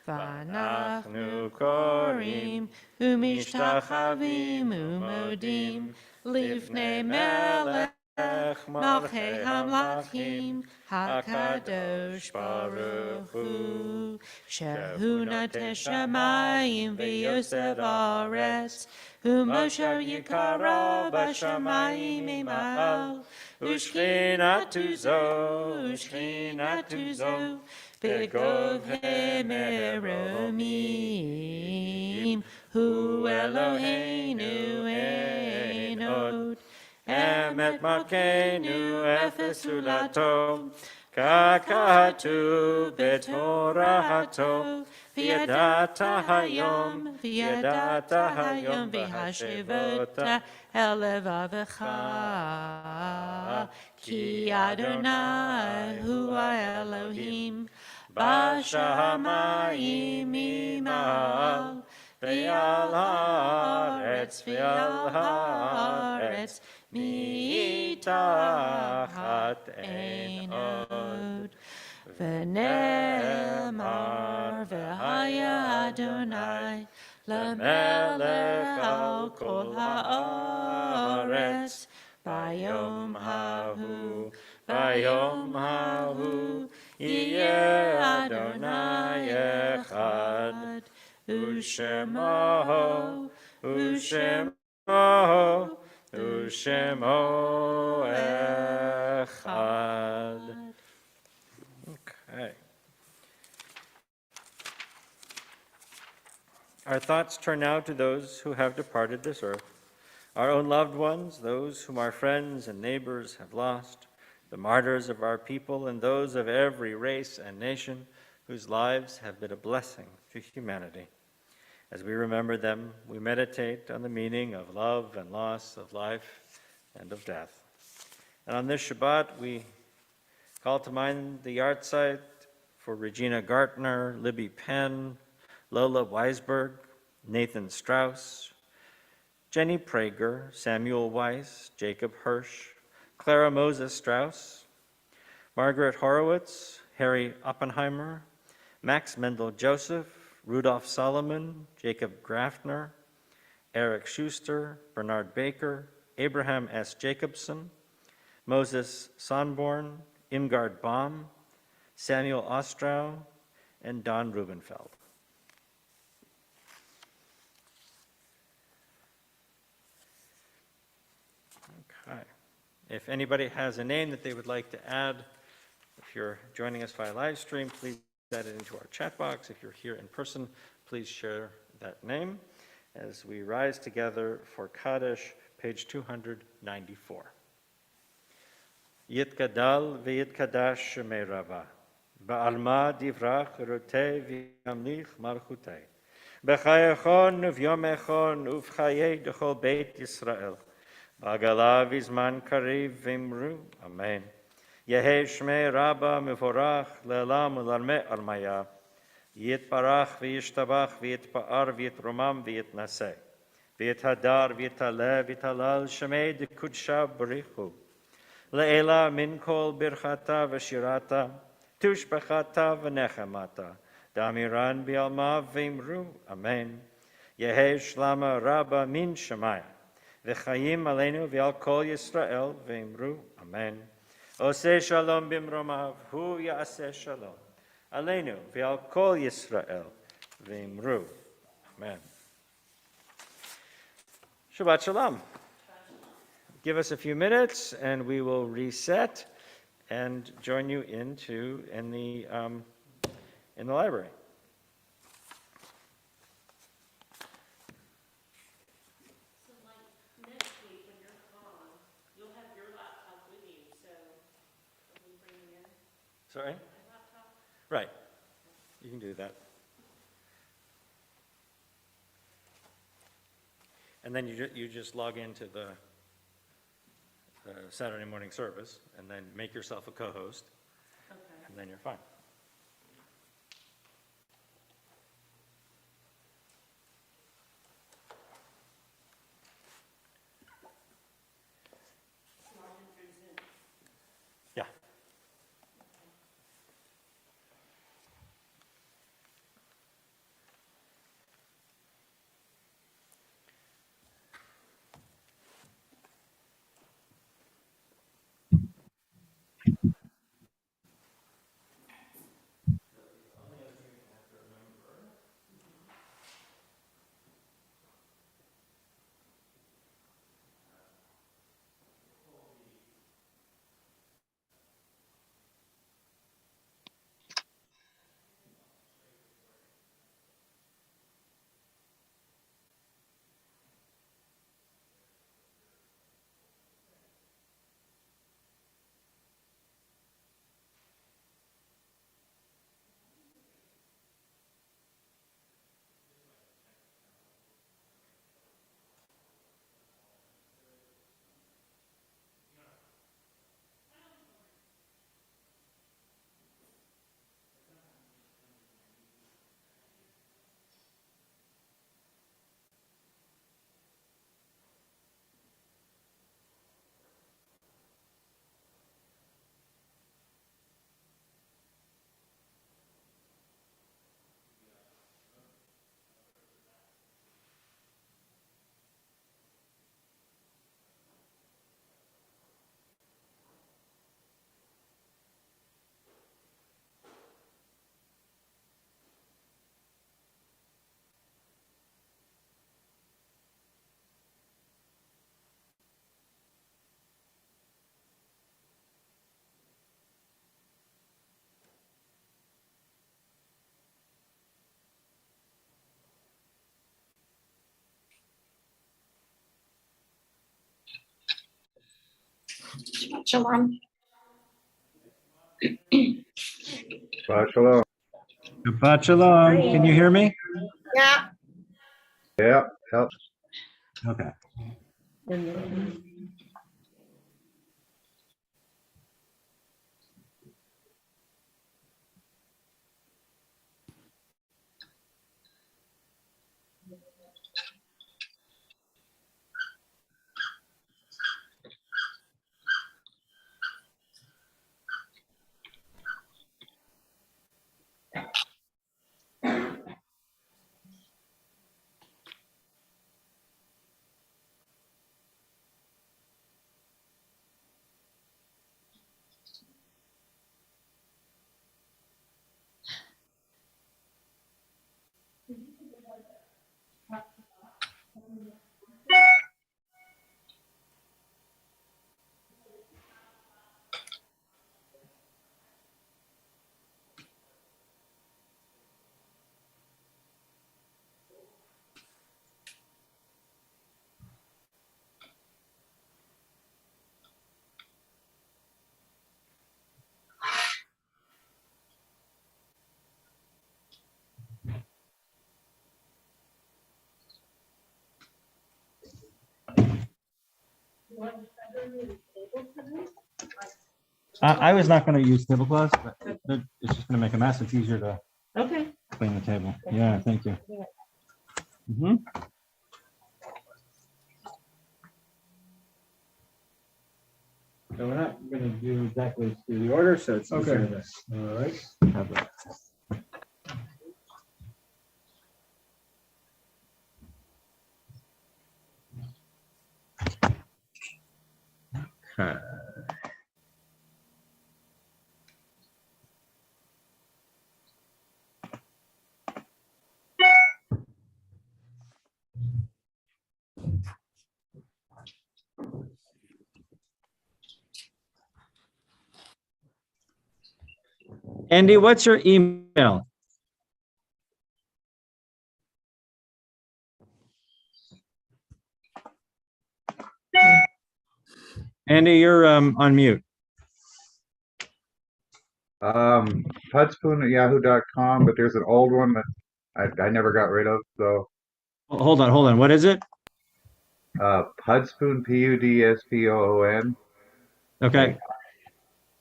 v'anachnu korim umishtachavim umodim livnei melech malchei hamlachim hakadosh baruch hu shehu nateh shamayim v'yosef haaretz umosher yikara b'shamayim imal ushchinatu zo Begov hemeromim, hu Eloheinu enod, emet makenu efes ulato, Kakatu betorahato, viadata hayom, viadata hayom, vihashivota elevavecha. Ki Adonai hu Elohim, bashamayim imal, ve'al haaretz, mitachat ein od. V'ne'emar v'haya Adonai lemelech al kol haaretz, bayom hahu, yeh Adonai echad, u'shemo echad. Okay. Our thoughts turn now to those who have departed this earth, our own loved ones, those whom our friends and neighbors have lost, the martyrs of our people, and those of every race and nation whose lives have been a blessing to humanity. As we remember them, we meditate on the meaning of love and loss, of life and of death. And on this Shabbat, we call to mind the yahrzeit for Regina Gartner, Libby Penn, Lola Weisberg, Nathan Strauss, Jenny Prager, Samuel Weiss, Jacob Hirsch, Clara Moses Strauss, Margaret Horowitz, Harry Oppenheimer, Max Mendel Joseph, Rudolph Solomon, Jacob Grafner, Eric Schuster, Bernard Baker, Abraham S. Jacobson, Moses Sonborn, Imgard Baum, Samuel Ostrow, and Don Rubenfeld. Okay. If anybody has a name that they would like to add, if you're joining us via live stream, please add it into our chat box. If you're here in person, please share that name as we rise together for Kaddish, page 294. Yitkadal v'yitkadash shemei Rava, ba'alma divrach rotei v'yamlich malchutei, b'chayechon uv'yomechon uv'chayei d'chol beit Yisrael, b'agala v'zman kariv v'imru, amen. Yehei shmei Rabba mevorach le'elam u'larmei armaya, yitbarach v'yishtabach v'yitpa'ar v'yitromam v'yitnaseh, v'yithadar v'yitaleh v'yitalal shmei d'kudsha b'richu, le'ela min kol birchata v'shirata, tushbachata v'nechemata, damiran bi'alma v'imru, amen. Yehei shlama Rabba min shemaya, v'chayim aleinu v'al kol Yisrael v'imru, amen. Oseh shalom bimromav, hu ya'aseh shalom, aleinu v'al kol Yisrael v'imru, amen. Shabbat shalom. Give us a few minutes, and we will reset and join you in the library. So like next week when you're gone, you'll have your laptop with you, so will we bring it in? Sorry? My laptop? Right. You can do that. And then you just log into the Saturday morning service, and then make yourself a co-host, Okay. and then you're fine. Yeah. Shalom. Shabbat shalom. Shabbat shalom. Can you hear me? Yeah. Yeah, help. Okay. I was not going to use tablecloths, but it's just going to make a mess. It's easier to clean the table. Yeah, thank you. Mhm. So we're not going to do exactly through the order, so it's easier to All right. have that. Okay. Andy, what's your email? Andy, you're on mute. Pudspoon@yahoo.com, but there's an old one that I never got rid of. So Hold on. What is it? Pudspoon, Pudspoon. Okay.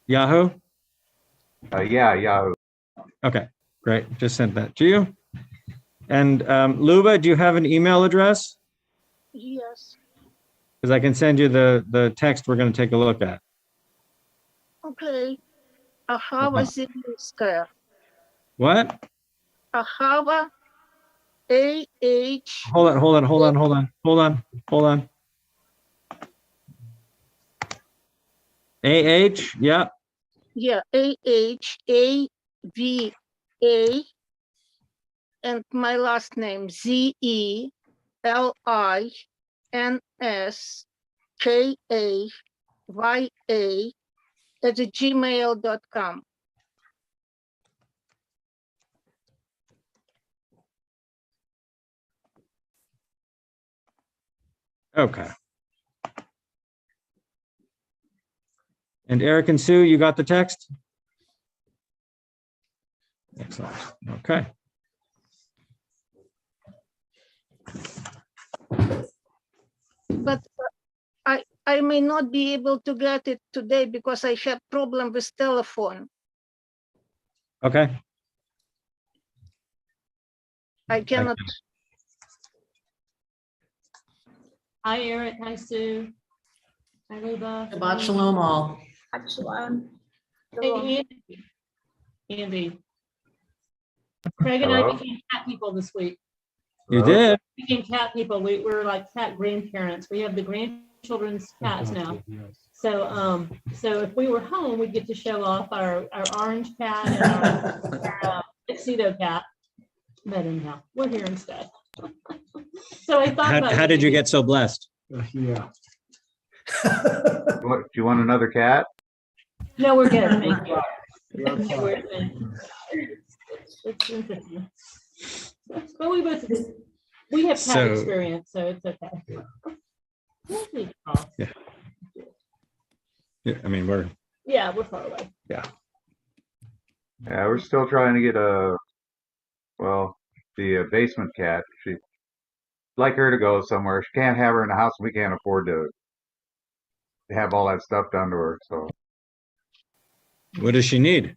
Yahoo? Yeah, Yahoo. Okay, great. Just sent that to you. And Luba, do you have an email address? Yes. Because I can send you the text we're going to take a look at. Okay. Ahava Zimska. What? Ahava A-H. Hold on. A-H, yeah. Yeah, A-H-A-V-A. And my last name, ZELINSKAYA @gmail.com. Okay. And Eric and Sue, you got the text? Excellent. Okay. But I may not be able to get it today because I have problem with telephone. Okay. I cannot. Hi, Eric. Hi, Sue. Hi, Luba. Shabbat shalom all. Shalom. Hey, Andy. Craig and I Hello? became cat people this week. You Hello? did? Became cat people. We're like cat grandparents. We have the grandchildren's cats now. So if we were home, we'd get to show off our orange cat and our tuxedo cat. But anyhow, we're here instead. So I thought about How did you get so blessed? Yeah. Do you want another cat? No, we're good. Thank you. You're No, fine. we're good. It's interesting. But we have cat So- experience, so it's okay. Yeah. I mean, we're Yeah, we're far away. Yeah, we're still trying to get the basement cat. She'd like her to go somewhere. She can't have her in the house. We can't afford to have all that stuff done to her. So, what does she need?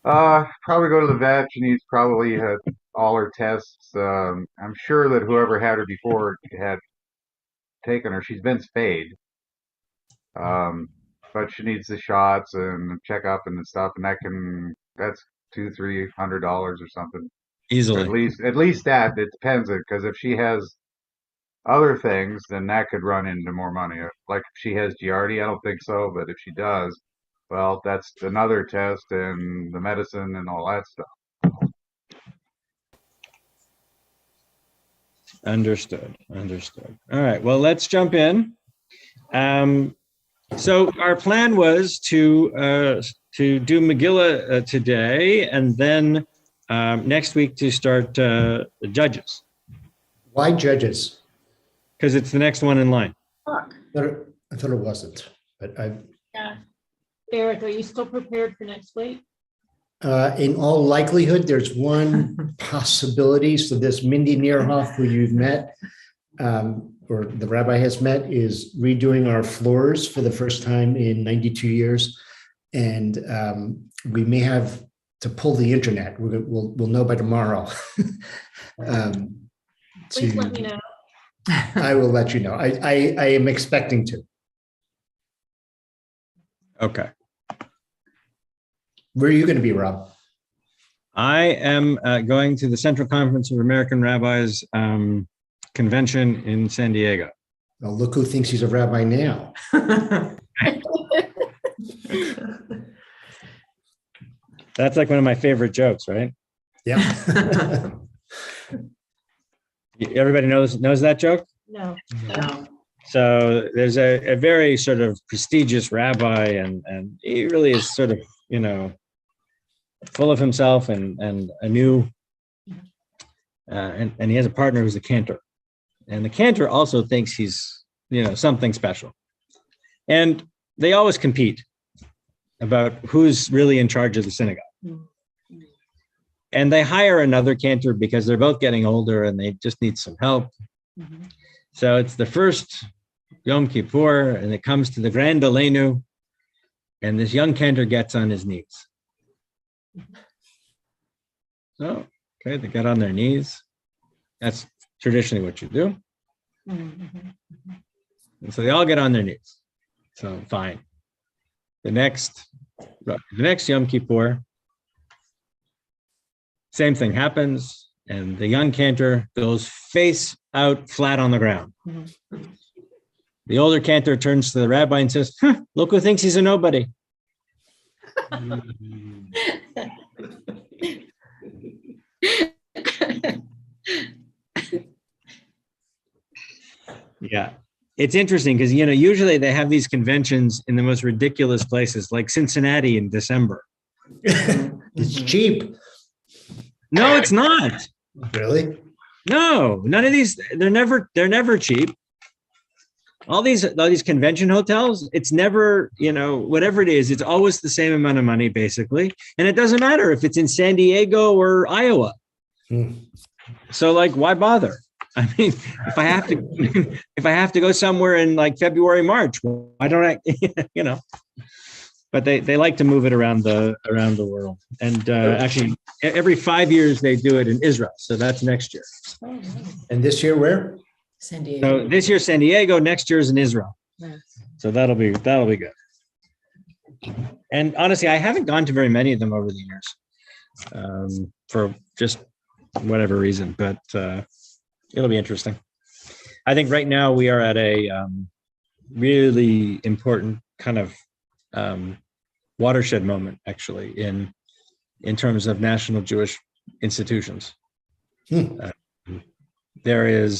probably go to the vet. She needs probably all her tests. I'm sure that whoever had her before had taken her. She's been spayed. But she needs the shots and checkup and the stuff, and that's $200-300 or something. Easily. At least that it depends, because if she has other things, then that could run into more money. Like if she has Giardia, I don't think so, but if she does, well, that's another test and the medicine and all that stuff. Understood. All right, well, let's jump in. So our plan was to do Megillah today, and then next week to start Judges, Why Judges? because it's the next one in line. I thought it wasn't, but Eric, are you still prepared for next week? in all likelihood, there's one possibility. So this Mindy Nierhoff, who you've met, or the rabbi has met, is redoing our floors for the first time in 92 years. And we may have to pull the internet. We'll know by tomorrow. Please let me know. I will let you know. I am expecting to. Okay. Where are you going to be, Rob? I am going to the Central Conference of American Rabbis convention in San Diego. Well, look who thinks he's a rabbi now. That's like one of my favorite jokes, right? Yeah. Everybody knows that joke? No. So there's a very sort of prestigious rabbi, and he really is sort of, full of himself and a new, and he has a partner who's a cantor. And the cantor also thinks he's, something special. And they always compete about who's really in charge of the synagogue. And they hire another cantor because they're both getting older and they just need some help. Mm-hmm. So it's the first Yom Kippur, and it comes to the Grand Aleinu, and this young cantor gets on his knees. So, okay, they get on their knees. That's traditionally what you do. Mm-hmm. And so they all get on their knees. So fine. The next Yom Kippur, same thing happens, and the young cantor goes face out flat on the ground. Mm-hmm. The older cantor turns to the rabbi and says, look who thinks he's a nobody. Yeah, it's interesting because, usually they have these conventions in the most ridiculous places, like Cincinnati in December. It's cheap. No, it's not. Really? No, none of these. They're never cheap. All these convention hotels, it's never, whatever it is, it's always the same amount of money, basically. And it doesn't matter if it's in San Diego or Iowa. So why bother? I mean, if I have to go somewhere in February, March, why don't I, but they like to move it around the world. And actually every 5 years they do it in Israel. So that's next year. And this year, where? San Diego. So this year, San Diego, next year is in Israel. Nice. So that'll be good. And honestly, I haven't gone to very many of them over the years, for just whatever reason, but it'll be interesting. I think right now we are at a really important kind of watershed moment, actually, in terms of national Jewish institutions. There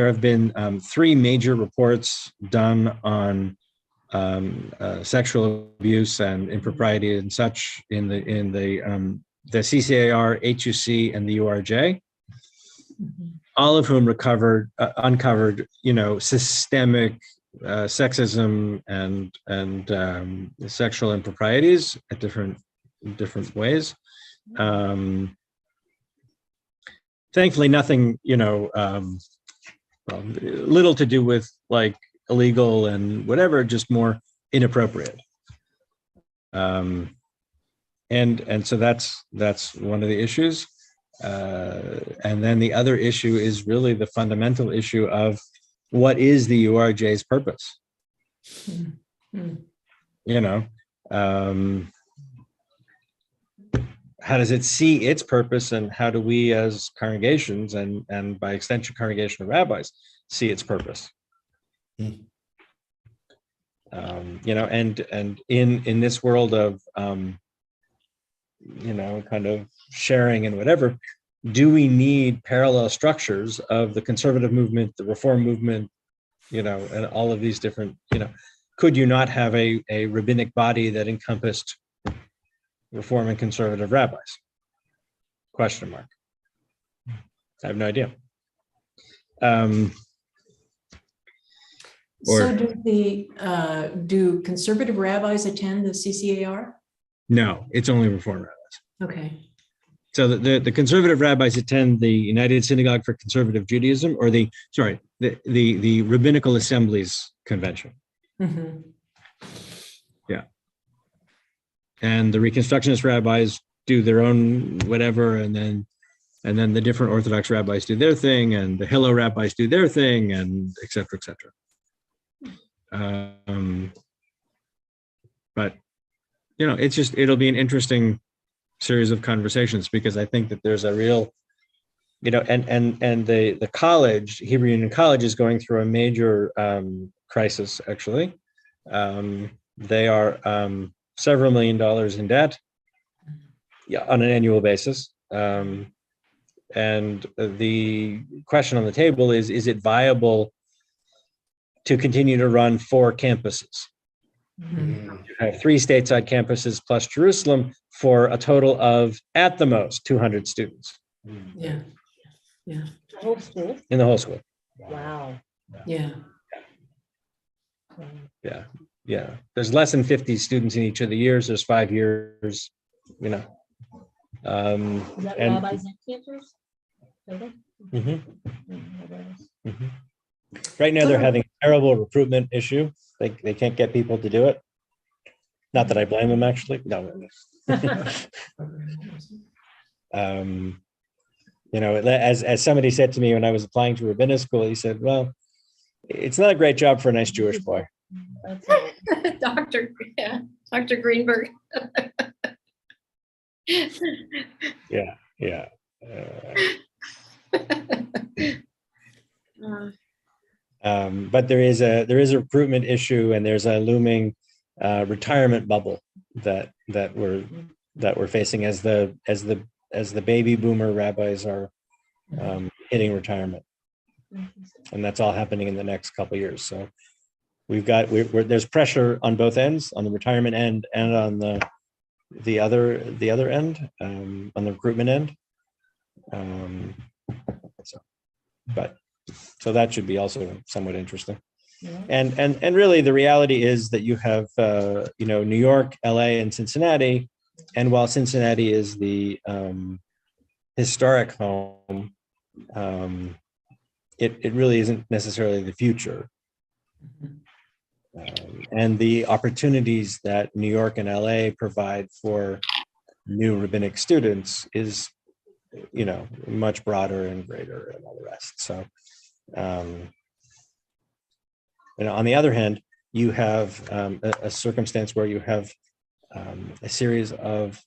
have been 3 major reports done on sexual abuse and impropriety and such in the CCAR, HUC, and the URJ. all of whom uncovered, systemic sexism and sexual improprieties at different ways. Thankfully, nothing, little to do with like illegal and whatever, just more inappropriate. And so that's one of the issues. And then the other issue is really the fundamental issue of what is the URJ's purpose? How does it see its purpose, and how do we as congregations and by extension congregation of rabbis see its purpose? And in this world of kind of sharing and whatever, do we need parallel structures of the conservative movement, the reform movement, and all of these different, could you not have a rabbinic body that encompassed reform and conservative rabbis? Question mark. I have no idea. So do conservative rabbis attend the CCAR? No, it's only reform rabbis. Okay. So the conservative rabbis attend the United Synagogue for Conservative Judaism, or the Rabbinical Assemblies Convention. Mm-hmm. Yeah. And the Reconstructionist rabbis do their own whatever, and then the different Orthodox rabbis do their thing, and the Hillel rabbis do their thing, and et cetera, et cetera. But it'll be an interesting series of conversations, because I think that there's a real, and the college, Hebrew Union College, is going through a major crisis, actually. They are several $1 million in debt, on an annual basis. And the question on the table is it viable to continue to run 4 campuses? Mm-hmm. You have 3 stateside campuses plus Jerusalem for a total of, at the most, 200 students. Yeah. Yeah. The whole school? In the whole school. Wow. Yeah. Yeah. Yeah. There's less than 50 students in each of the years. There's 5 years, Is that and- rabbis and cantors? Mhm. Mhm. Right now, they're having a terrible recruitment issue. They can't get people to do it. Not that I blame them, actually. No. As somebody said to me when I was applying to rabbinic school, he said, "Well, it's not a great job for a nice Jewish boy." Dr. Greenberg. Yeah. But there is a recruitment issue, and there's a looming retirement bubble that we're facing as the baby boomer rabbis are hitting retirement, and that's all happening in the next couple of years. So there's pressure on both ends, on the retirement end and on the other end, on the recruitment end. So that should be also somewhat interesting. Yeah. And really the reality is that you have New York, LA, and Cincinnati. And while Cincinnati is the historic home, it really isn't necessarily the future. And the opportunities that New York and LA provide for new rabbinic students is, much broader and greater and all the rest. So, on the other hand, you have a circumstance where you have a series of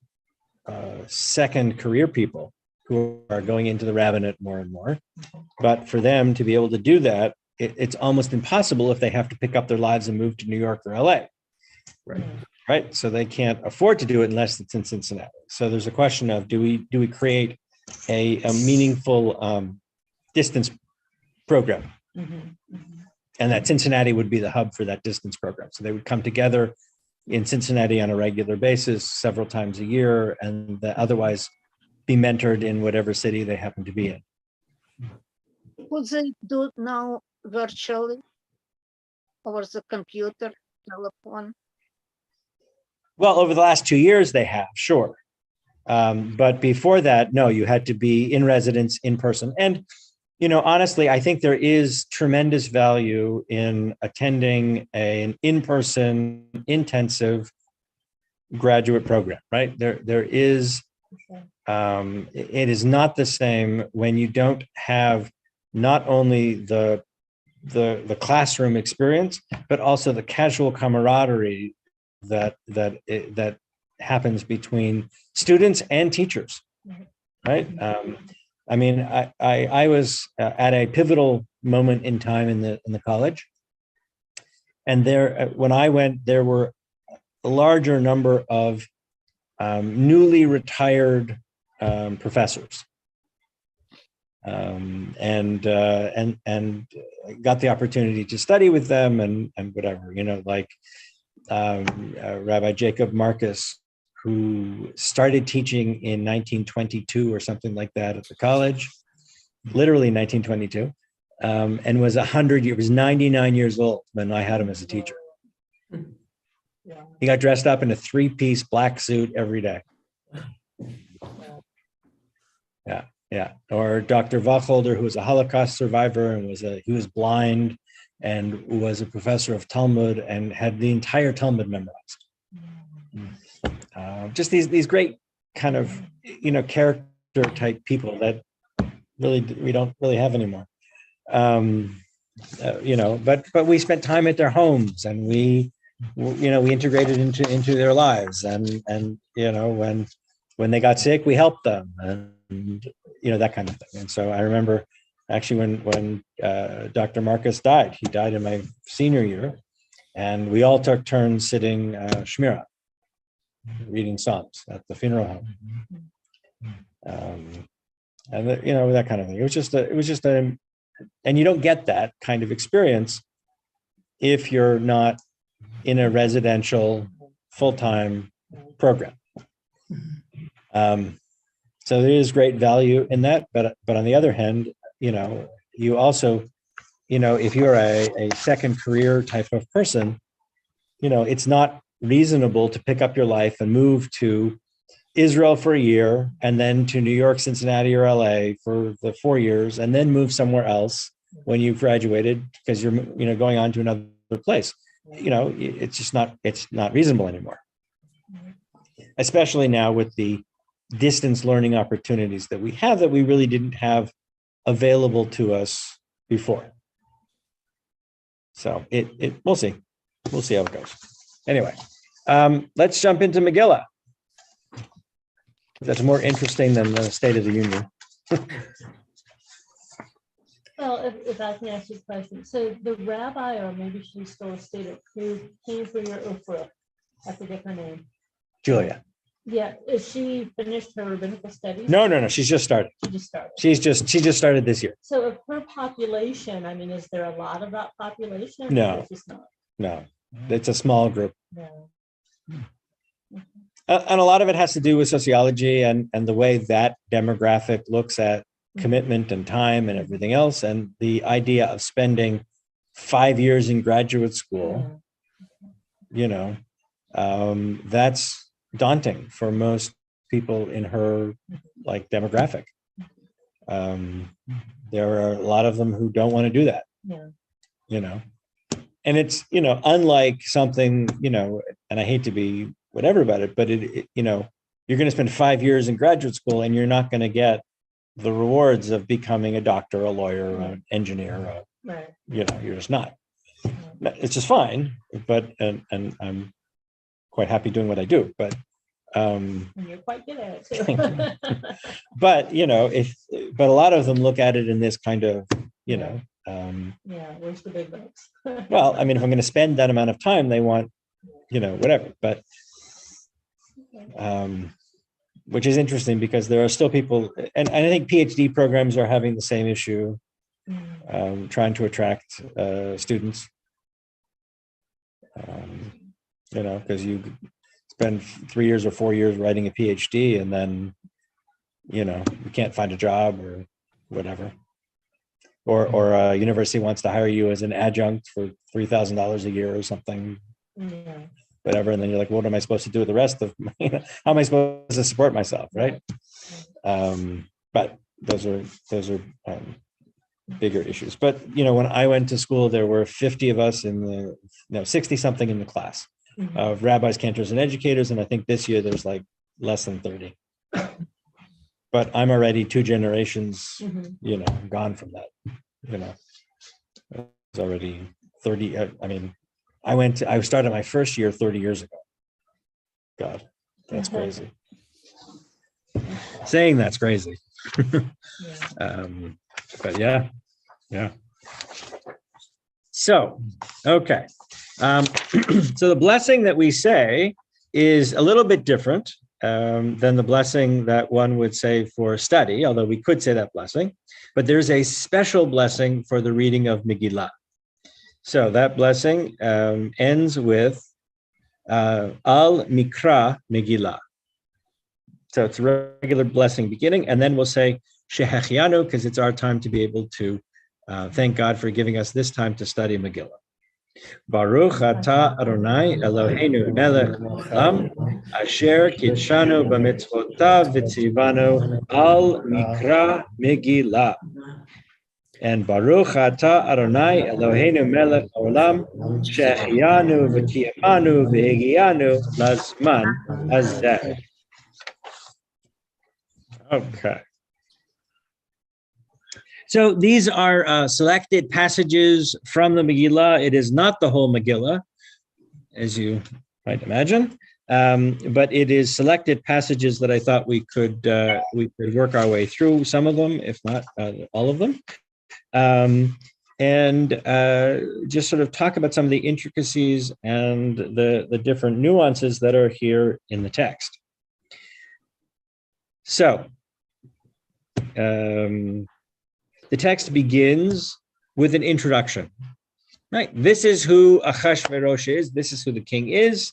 second career people who are going into the rabbinate more and more. But for them to be able to do that, it's almost impossible if they have to pick up their lives and move to New York or LA. Right. So they can't afford to do it unless it's in Cincinnati. So there's a question of, do we create a meaningful distance program? And that Cincinnati would be the hub for that distance program. So they would come together in Cincinnati on a regular basis, several times a year, and otherwise be mentored in whatever city they happen to be in. Could they do now virtually over the computer, telephone? Well, over the last 2 years, they have, sure. But before that, no, you had to be in residence in person. And, honestly, I think there is tremendous value in attending an in-person intensive graduate program, right? There is, it is not the same when you don't have not only the classroom experience, but also the casual camaraderie that happens between students and teachers, right? I mean, I was at a pivotal moment in time in the college, and there, when I went, there were a larger number of newly retired professors, and got the opportunity to study with them and whatever, like Rabbi Jacob Marcus, who started teaching in 1922 or something like that at the college, literally 1922, and was 99 years old when I had him as a teacher. He got dressed up in a 3-piece black suit every day. Yeah. Or Dr. Wacholder, who was a Holocaust survivor and he was blind and was a professor of Talmud and had the entire Talmud memorized. Just these great kind of, character type people that really we don't really have anymore. But we spent time at their homes, and we integrated into their lives, and when they got sick, we helped them, and that kind of thing. And so I remember actually when Dr. Marcus died, he died in my senior year, and we all took turns sitting Shmira, reading Psalms at the funeral home. And that kind of thing. It was just and you don't get that kind of experience if you're not in a residential full-time program. So there is great value in that, but on the other hand, you also, if you're a second career type of person, it's not reasonable to pick up your life and move to Israel for a year, and then to New York, Cincinnati, or LA for the 4 years, and then move somewhere else when you've graduated because you're going on to another place. It's not reasonable anymore, especially now with the distance learning opportunities that we have that we really didn't have available to us before. So we'll see how it goes. Anyway, let's jump into Megillah. That's more interesting than the State of the Union. Well, if I can ask you a question. So the rabbi, or maybe she's still a student, who came for your Ufra, I forget her name. Julia. Yeah, is she finished her rabbinical studies? No. She's just started. She just started this year. So of her population, I mean, is there a lot of that population? No. It's a small group. No. And a lot of it has to do with sociology and the way that demographic looks at commitment and time and everything else. And the idea of spending 5 years in graduate school, that's daunting for most people in her demographic. There are a lot of them who don't want to do that. And it's, unlike something, and I hate to be whatever about it, but you're going to spend 5 years in graduate school and you're not going to get the rewards of becoming a doctor, a lawyer, an engineer. Right. You're just not. It's just fine, but and I'm quite happy doing what I do, but and you're quite good at it too. But but a lot of them look at it in this kind of where's the big bucks? Well, I mean, if I'm going to spend that amount of time, they want whatever, but which is interesting because there are still people, and I think PhD programs are having the same issue, trying to attract students, because you spend 3 years or 4 years writing a PhD and then, you can't find a job or whatever. or a university wants to hire you as an adjunct for $3,000 a year or something, Yeah. whatever. And then you're like, what am I supposed to do with the rest of, how am I supposed to support myself, right? But those are bigger issues. But, when I went to school, there were 50 of us 60 something in the class of rabbis, cantors, and educators. And I think this year there's like less than 30. But I'm already 2 generations, gone from that, It's already 30. I started my first year 30 years ago. God, that's crazy. Saying that's crazy. But yeah. So, okay. So the blessing that we say is a little bit different than the blessing that one would say for study, although we could say that blessing, but there's a special blessing for the reading of Megillah. So that blessing ends with Al Mikra Megillah. So it's a regular blessing beginning, and then we'll say Shehechianu, because it's our time to be able to thank God for giving us this time to study Megillah. Baruch atah Adonai Eloheinu melech haolam asher kitshanu b'mitzvotav v'tzivanu al mikra Megillah. And Baruch atah Adonai Eloheinu melech haolam she'echianu v'kiyamanu v'higianu lazman hazeh. Okay. So these are selected passages from the Megillah. It is not the whole Megillah, as you might imagine, but it is selected passages that I thought we could work our way through some of them, if not all of them, and just sort of talk about some of the intricacies and the different nuances that are here in the text. So, the text begins with an introduction, right? This is who Achashverosh is. This is who the king is.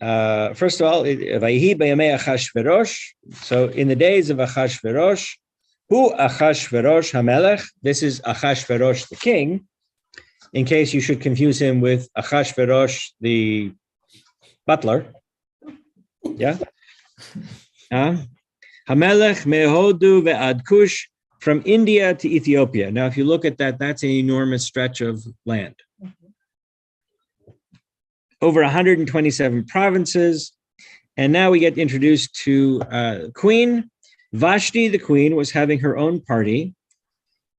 First of all, Vayhi b'yamei Achashverosh. So in the days of Achashverosh, who Achashverosh HaMelech. This is Achashverosh the king, in case you should confuse him with Achashverosh the butler. Yeah. HaMelech me'hodu ve'ad Kush. From India to Ethiopia. Now, if you look at that, that's an enormous stretch of land. Over 127 provinces. And now we get introduced to Queen. Vashti, the queen, was having her own party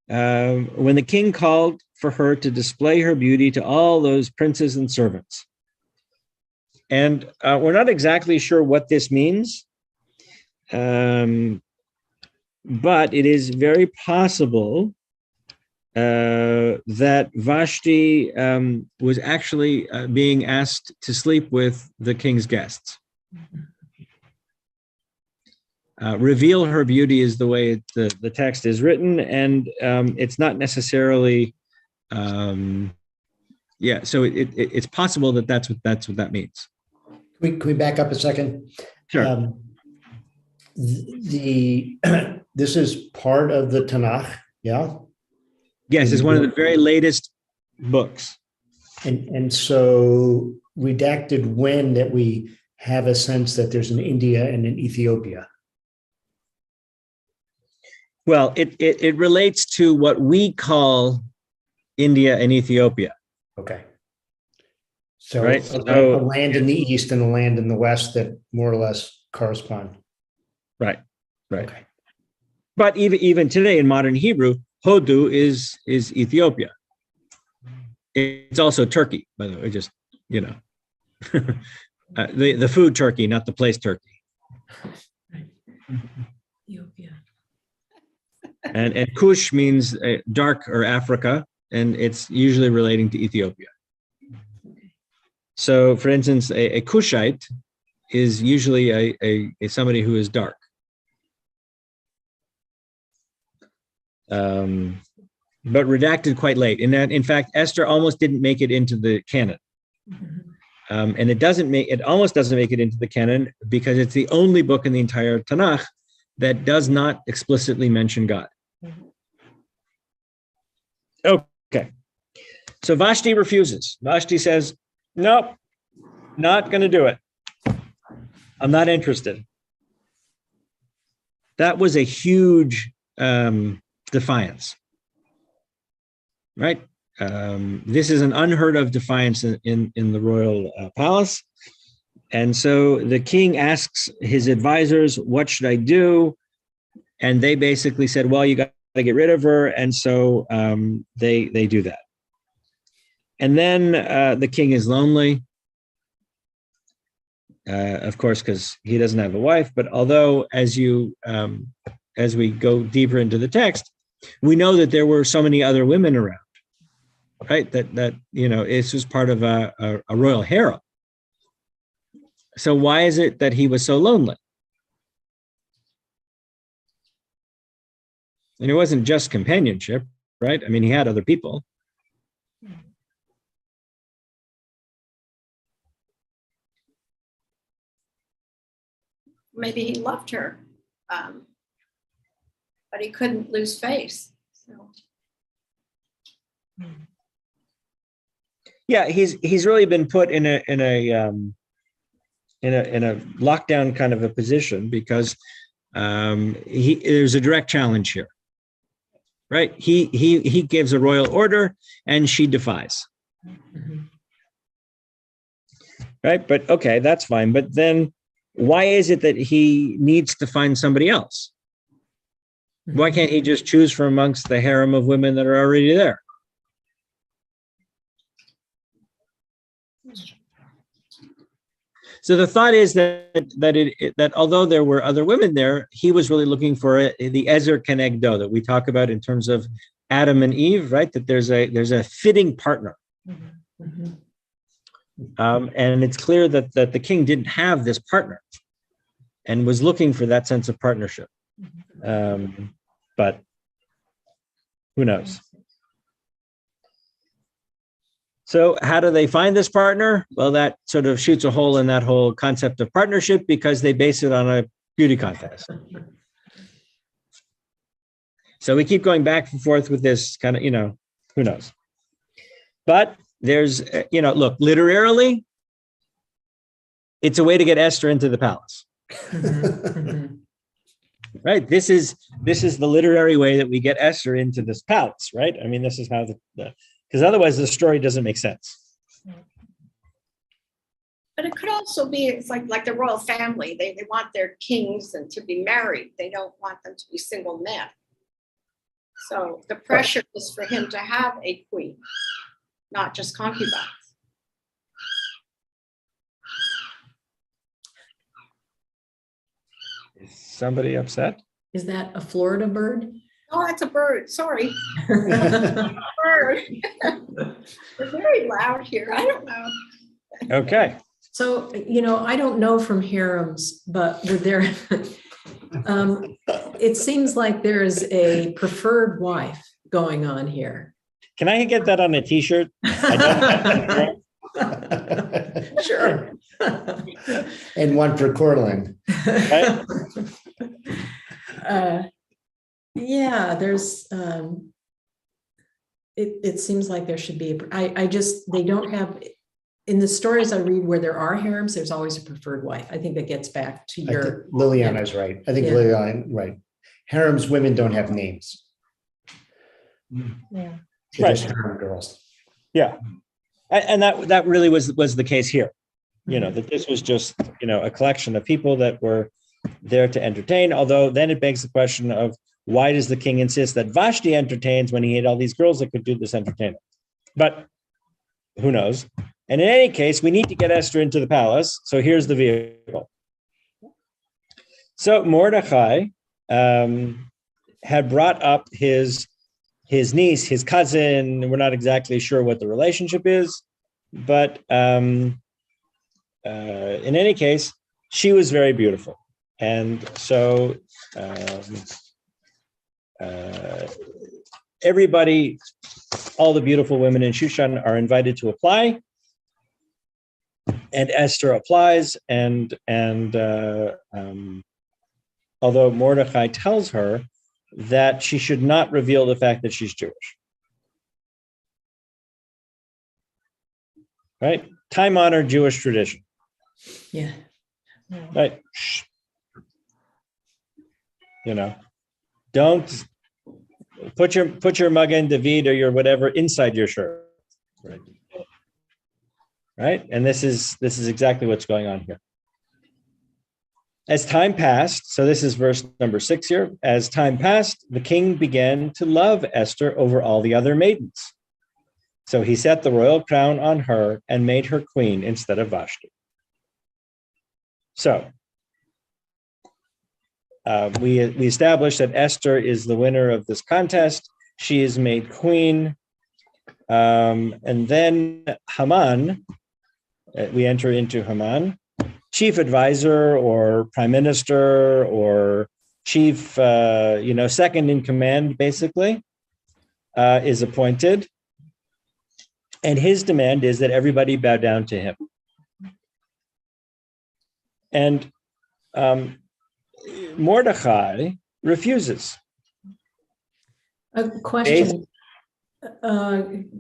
when the king called for her to display her beauty to all those princes and servants. And we're not exactly sure what this means. But it is very possible that Vashti was actually being asked to sleep with the king's guests. Reveal her beauty is the way the text is written, and it's not necessarily, so it's possible that that's what that means. Can we back up a second? Sure. This is part of the Tanakh, yeah? Yes, it's one of the very latest books. And so redacted when that we have a sense that there's an India and an Ethiopia. Well, it relates to what we call India and Ethiopia. Okay. So, right? a land in the east and a land in the west that more or less correspond. Right. Okay. But even today in modern Hebrew, Hodu is Ethiopia. It's also Turkey, by the way, just, the food Turkey, not the place Turkey. Ethiopia. And Kush means dark or Africa, and it's usually relating to Ethiopia. So, for instance, a Kushite is usually a somebody who is dark. But redacted quite late. In fact, Esther almost didn't make it into the canon. And it almost doesn't make it into the canon because it's the only book in the entire Tanakh that does not explicitly mention God. Okay. So Vashti refuses. Vashti says, nope, not going to do it. I'm not interested. That was a huge defiance, right? This is an unheard of defiance in the royal palace. And so the king asks his advisors, what should I do? And they basically said, well, you got to get rid of her. And so they do that. And then the king is lonely, of course, because he doesn't have a wife. But although, as we go deeper into the text, we know that there were so many other women around, right? That this was part of a royal harem. So why is it that he was so lonely? And it wasn't just companionship, right? I mean, he had other people. Maybe he loved her, but he couldn't lose face. So. Yeah, he's really been put in a lockdown kind of a position because there's a direct challenge here, right? He gives a royal order and she defies, right? But okay, that's fine. But then why is it that he needs to find somebody else? Why can't he just choose from amongst the harem of women that are already there? So the thought is that although there were other women there, he was really looking for the Ezer Kenegdo that we talk about in terms of Adam and Eve, right? That there's a fitting partner. And it's clear that the king didn't have this partner and was looking for that sense of partnership. But who knows? So how do they find this partner? Well, that sort of shoots a hole in that whole concept of partnership because they base it on a beauty contest. So we keep going back and forth with this kind of, who knows? But there's, look, literarily, it's a way to get Esther into the palace. Right? This is the literary way that we get Esther into this palace, right? I mean, this is how because otherwise the story doesn't make sense. But it could also be, it's like the royal family. They want their kings and to be married. They don't want them to be single men. So the pressure is for him to have a queen, not just concubines. Is somebody upset? Is that a Florida bird? Oh, that's a bird. Sorry. Bird. They're very loud here. I don't know. Okay. So, I don't know from harems, but with their, it seems like there is a preferred wife going on here. Can I get that on a t-shirt? Sure. And one for Cortland. Right? Yeah, there's, it seems like there should be, they don't have, in the stories I read where there are harems, there's always a preferred wife. I think that gets back to your. Liliana's right. I think Yeah. Liliana, right. Harems, women don't have names. Yeah. They're Right. just harem girls. Yeah. And that really was the case here. That this was just, a collection of people that were there to entertain. Although then it begs the question of why does the king insist that Vashti entertains when he had all these girls that could do this entertainment? But who knows? And in any case, we need to get Esther into the palace. So here's the vehicle. So Mordecai had brought up his niece, his cousin. We're not exactly sure what the relationship is, but in any case, she was very beautiful. And so everybody, all the beautiful women in Shushan are invited to apply. And Esther applies, and although Mordecai tells her that she should not reveal the fact that she's Jewish. right? Time-honored Jewish tradition, Yeah. right? Shh. You know, don't put your Magen David or your whatever inside your shirt, right? Right? And this is exactly what's going on here. As time passed, so this is verse number 6 here. As time passed, the king began to love Esther over all the other maidens. So he set the royal crown on her and made her queen instead of Vashti. So we established that Esther is the winner of this contest. She is made queen. And then Haman, we enter into Haman, chief advisor or prime minister or chief, second in command, basically, is appointed. And his demand is that everybody bow down to him. And Mordecai refuses. A question,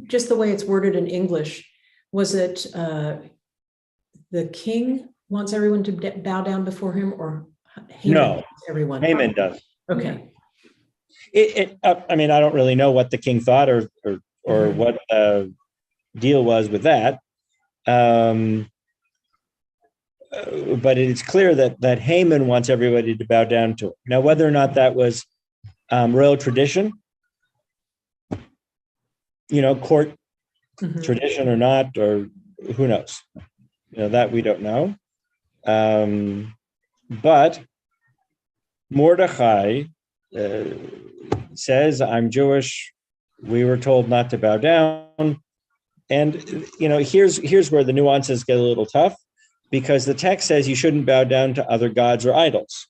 just the way it's worded in English, was it the king wants everyone to bow down before him, or Haman No, wants everyone? Haman does. Okay. I mean, I don't really know what the king thought or what the deal was with that. But it's clear that Haman wants everybody to bow down to him. Now, whether or not that was royal tradition, court tradition or not, or who knows? That we don't know. But Mordecai says, I'm Jewish. We were told not to bow down. And, here's where the nuances get a little tough, because the text says you shouldn't bow down to other gods or idols.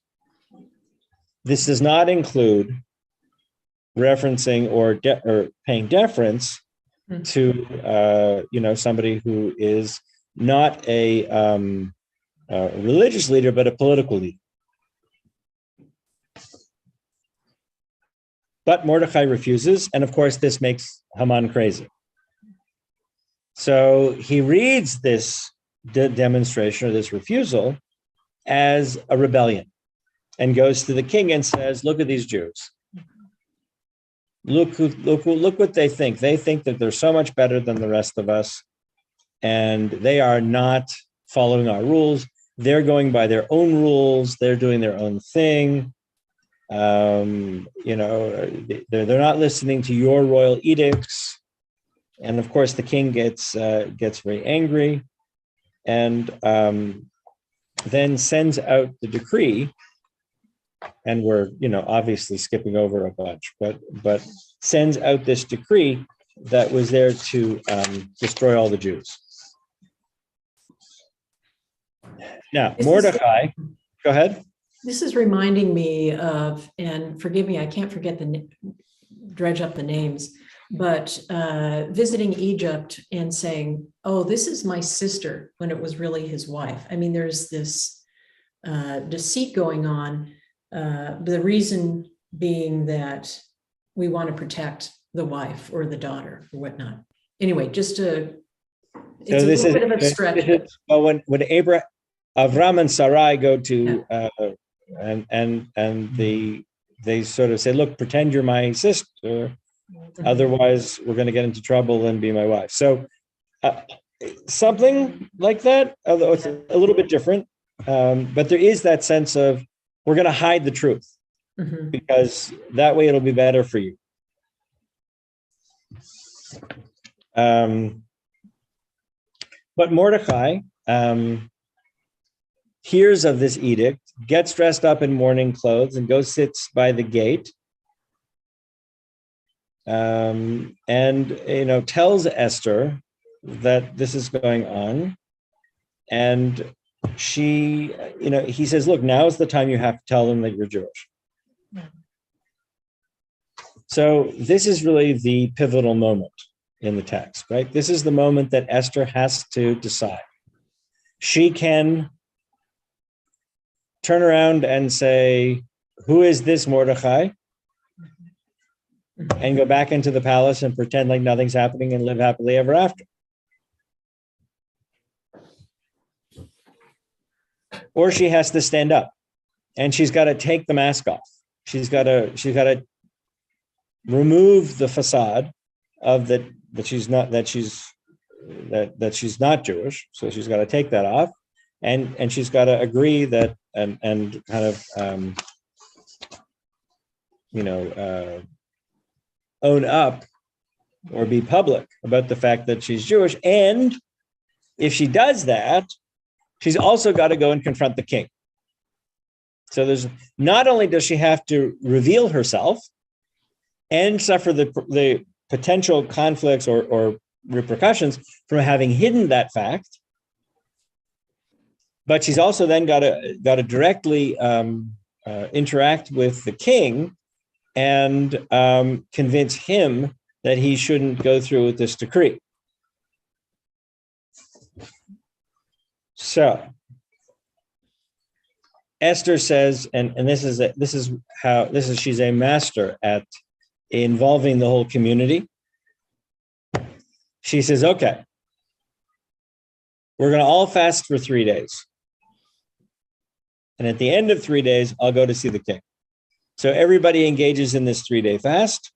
This does not include referencing or paying deference to, somebody who is not a religious leader, but a political leader. But Mordecai refuses, and of course, this makes Haman crazy. So he reads this demonstration or this refusal as a rebellion and goes to the king and says, look at these Jews. Look what they think. They think that they're so much better than the rest of us, and they are not following our rules. They're going by their own rules. They're doing their own thing. They're not listening to your royal edicts. And of course, the king gets very angry, and then sends out the decree. And we're obviously skipping over a bunch, but sends out this decree that was there to destroy all the Jews. Now, Mordecai, go ahead. This is reminding me of, and forgive me, I can't forget dredge up the names, but visiting Egypt and saying, oh, this is my sister, when it was really his wife. I mean, there's this deceit going on. The reason being that we want to protect the wife or the daughter or whatnot. Anyway, it's a little bit of a stretch. When Avram and Sarai go to and they sort of say, look, pretend you're my sister, otherwise we're going to get into trouble and be my wife. So something like that, although it's a little bit different, but there is that sense of, we're going to hide the truth because that way it'll be better for you. But Mordecai hears of this edict, gets dressed up in mourning clothes, and goes sits by the gate, and tells Esther that this is going on, and she, he says, look, now is the time you have to tell them that you're Jewish. So this is really the pivotal moment in the text, right? This is the moment that Esther has to decide. She can turn around and say, who is this Mordecai? And go back into the palace and pretend like nothing's happening and live happily ever after. or she has to stand up, and she's got to take the mask off. She's got to remove the facade of that she's not Jewish. So she's got to take that off, and she's got to agree that and kind of own up or be public about the fact that she's Jewish. And if she does that, she's also got to go and confront the king. So there's not only does she have to reveal herself and suffer the potential conflicts or repercussions from having hidden that fact, but she's also then got to directly interact with the king and convince him that he shouldn't go through with this decree. So Esther says, and she's a master at involving the whole community. She says, okay, we're going to all fast for 3 days. And at the end of 3 days, I'll go to see the king. So everybody engages in this 3-day fast,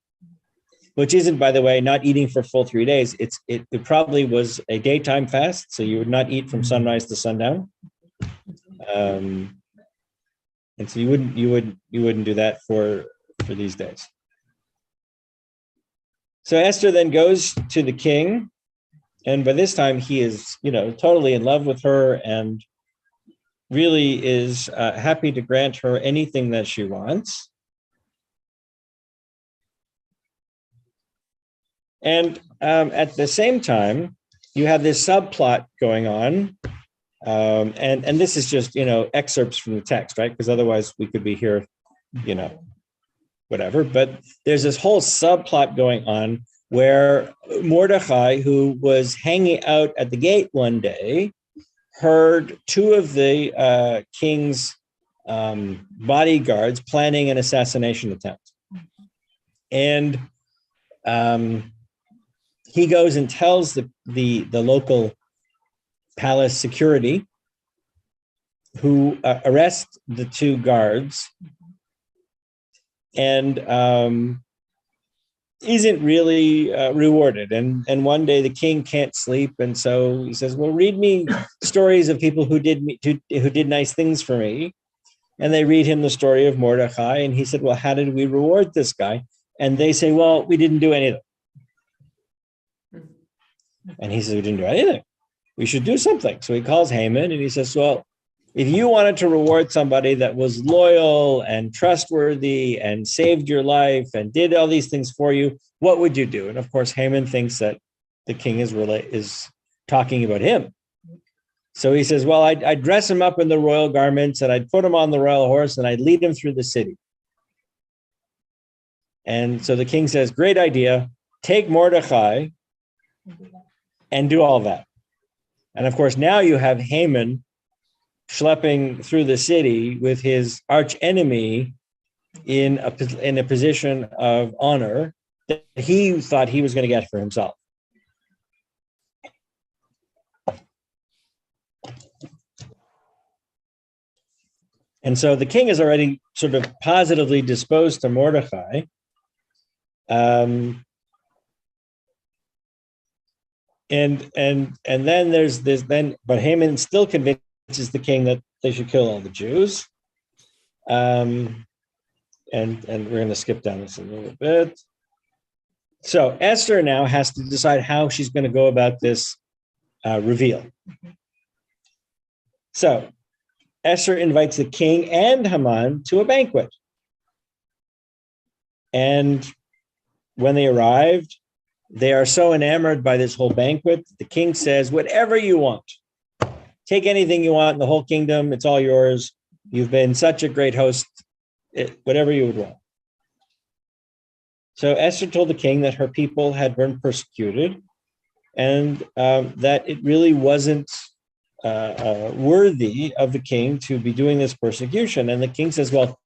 which isn't, by the way, not eating for full 3 days. It probably was a daytime fast, so you would not eat from sunrise to sundown. And so you wouldn't do that for these days. So Esther then goes to the king, and by this time he is, totally in love with her and really is happy to grant her anything that she wants. And at the same time, you have this subplot going on. And this is just, excerpts from the text, right? Because otherwise we could be here, whatever. But there's this whole subplot going on where Mordecai, who was hanging out at the gate one day, heard two of the king's bodyguards planning an assassination attempt. And he goes and tells the local palace security, who arrest the two guards, and isn't really rewarded. And one day the king can't sleep, and so he says, well, read me stories of people who did nice things for me. And they read him the story of Mordecai, and he said, well, how did we reward this guy? And they say, well, we didn't do anything. And he says, we didn't do anything. We should do something. So he calls Haman and he says, well, if you wanted to reward somebody that was loyal and trustworthy and saved your life and did all these things for you, what would you do? And of course, Haman thinks that the king is talking about him. So he says, well, I'd dress him up in the royal garments and I'd put him on the royal horse and I'd lead him through the city. And so the king says, great idea. Take Mordecai and do all that. And of course, now you have Haman schlepping through the city with his arch enemy in a position of honor that he thought he was going to get for himself. And so the king is already sort of positively disposed to Mordecai. And then there's this, but Haman still convinces the king that they should kill all the Jews. And we're going to skip down this a little bit. So Esther now has to decide how she's going to go about this reveal. So Esther invites the king and Haman to a banquet. And when they arrived, they are so enamored by this whole banquet. The king says, whatever you want, take anything you want in the whole kingdom. It's all yours. You've been such a great host, whatever you would want. So Esther told the king that her people had been persecuted and that it really wasn't worthy of the king to be doing this persecution. And the king says, well,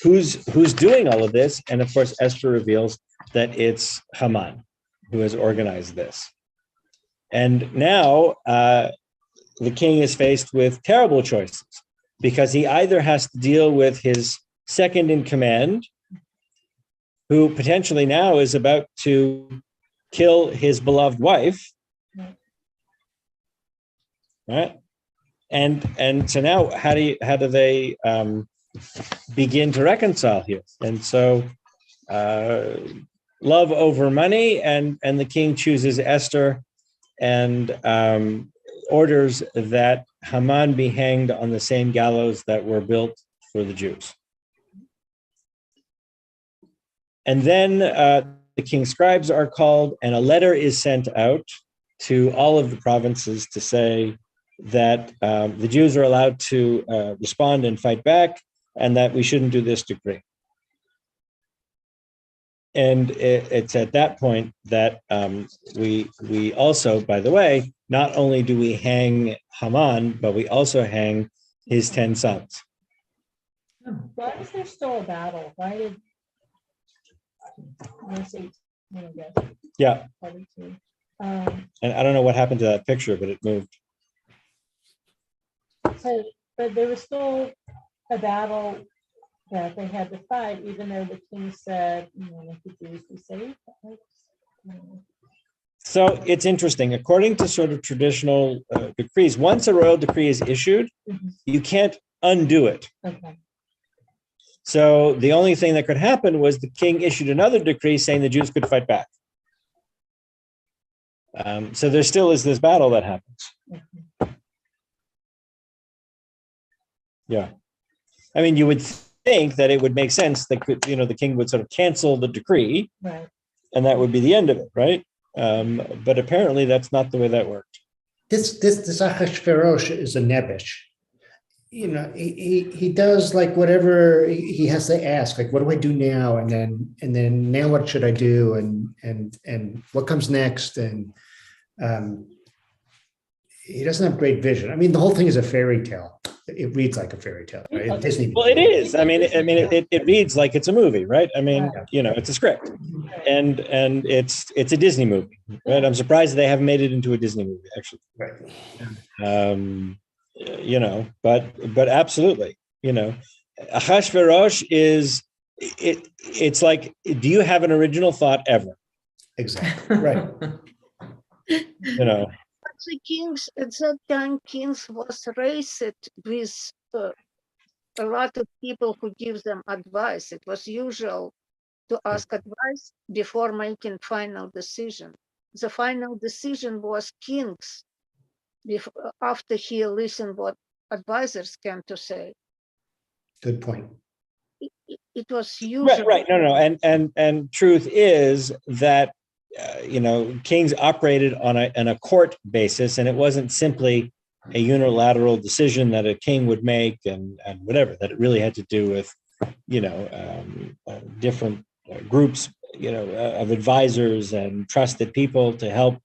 who's doing all of this? And of course, Esther reveals that it's Haman who has organized this. And now the king is faced with terrible choices. because he either has to deal with his second in command, who potentially now is about to kill his beloved wife, right? And so now how do they begin to reconcile here? And so love over money, and the king chooses Esther and orders that Haman be hanged on the same gallows that were built for the Jews. And then the king's scribes are called, and a letter is sent out to all of the provinces to say that the Jews are allowed to respond and fight back, and that we shouldn't do this decree. And it's at that point that we also, by the way, not only do we hang Haman, but we also hang his 10 sons. Why is there still a battle? Why did verse 18, I guess, Yeah, 42. and I don't know what happened to that picture, but it moved. So, but there was still a battle that they had to fight, even though the king said, let the Jews be saved. So it's interesting. According to sort of traditional decrees, once a royal decree is issued, you can't undo it. Okay. So the only thing that could happen was the king issued another decree saying the Jews could fight back. So there still is this battle that happens. Yeah. I mean, you would think that it would make sense that the king would sort of cancel the decree, Right. and that would be the end of it, right? But apparently that's not the way that worked. This Achashverosh is a nebish. He does like whatever he has to ask, like, what do I do now? And then now what should I do? And what comes next? And he doesn't have great vision. I mean, the whole thing is a fairy tale. It reads like a fairy tale, right? Disney. Well, it is. I mean, it reads like it's a movie, right? I mean, it's a script, and it's a Disney movie, right? I'm surprised they haven't made it into a Disney movie, actually. Right. But absolutely, Achashverosh is it's like, do you have an original thought ever? Exactly. Right. The kings at that time, kings was raised with a lot of people who give them advice. It was usual to ask advice before making final decision. The final decision was king's after he listened what advisors came to say. Good point. It was usual. Right. No. And truth is that kings operated on a court basis, and it wasn't simply a unilateral decision that a king would make and whatever, that it really had to do with different groups of advisors and trusted people to help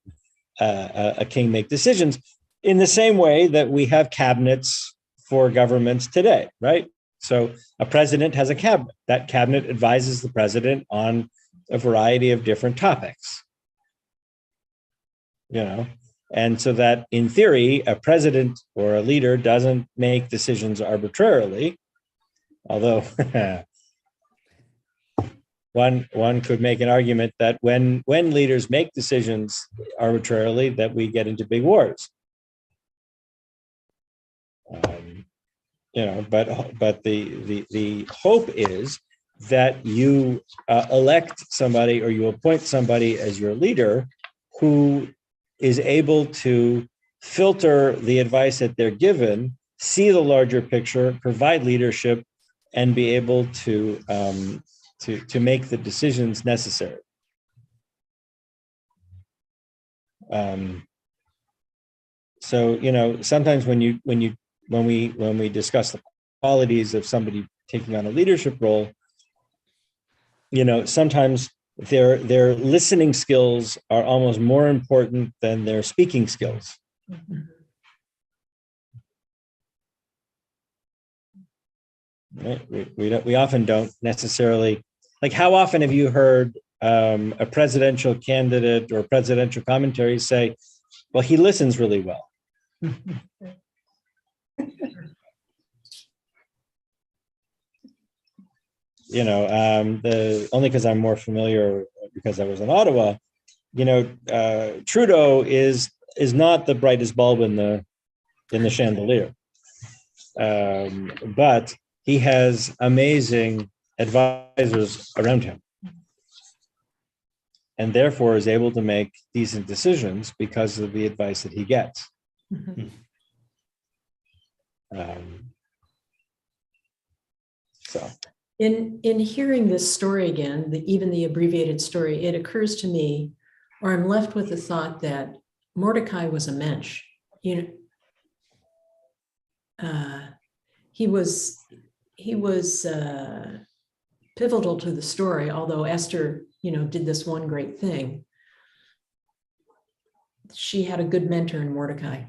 a king make decisions, in the same way that we have cabinets for governments today, right? So a president has a cabinet. That cabinet advises the president on a variety of different topics, and so that in theory, a president or a leader doesn't make decisions arbitrarily, although one could make an argument that when leaders make decisions arbitrarily, that we get into big wars. But the hope is that you elect somebody, or you appoint somebody as your leader who is able to filter the advice that they're given, see the larger picture, provide leadership, and be able to make the decisions necessary. So sometimes when we discuss the qualities of somebody taking on a leadership role, sometimes their listening skills are almost more important than their speaking skills. Right? We often don't necessarily, like, how often have you heard a presidential candidate or presidential commentary say, well, he listens really well? the only because I'm more familiar because I was in Ottawa. Trudeau is not the brightest bulb in the chandelier, but he has amazing advisors around him, and therefore is able to make decent decisions because of the advice that he gets. So. In hearing this story again, even the abbreviated story, it occurs to me, or I'm left with the thought that Mordecai was a mensch. He was pivotal to the story, although Esther, did this one great thing. She had a good mentor in Mordecai.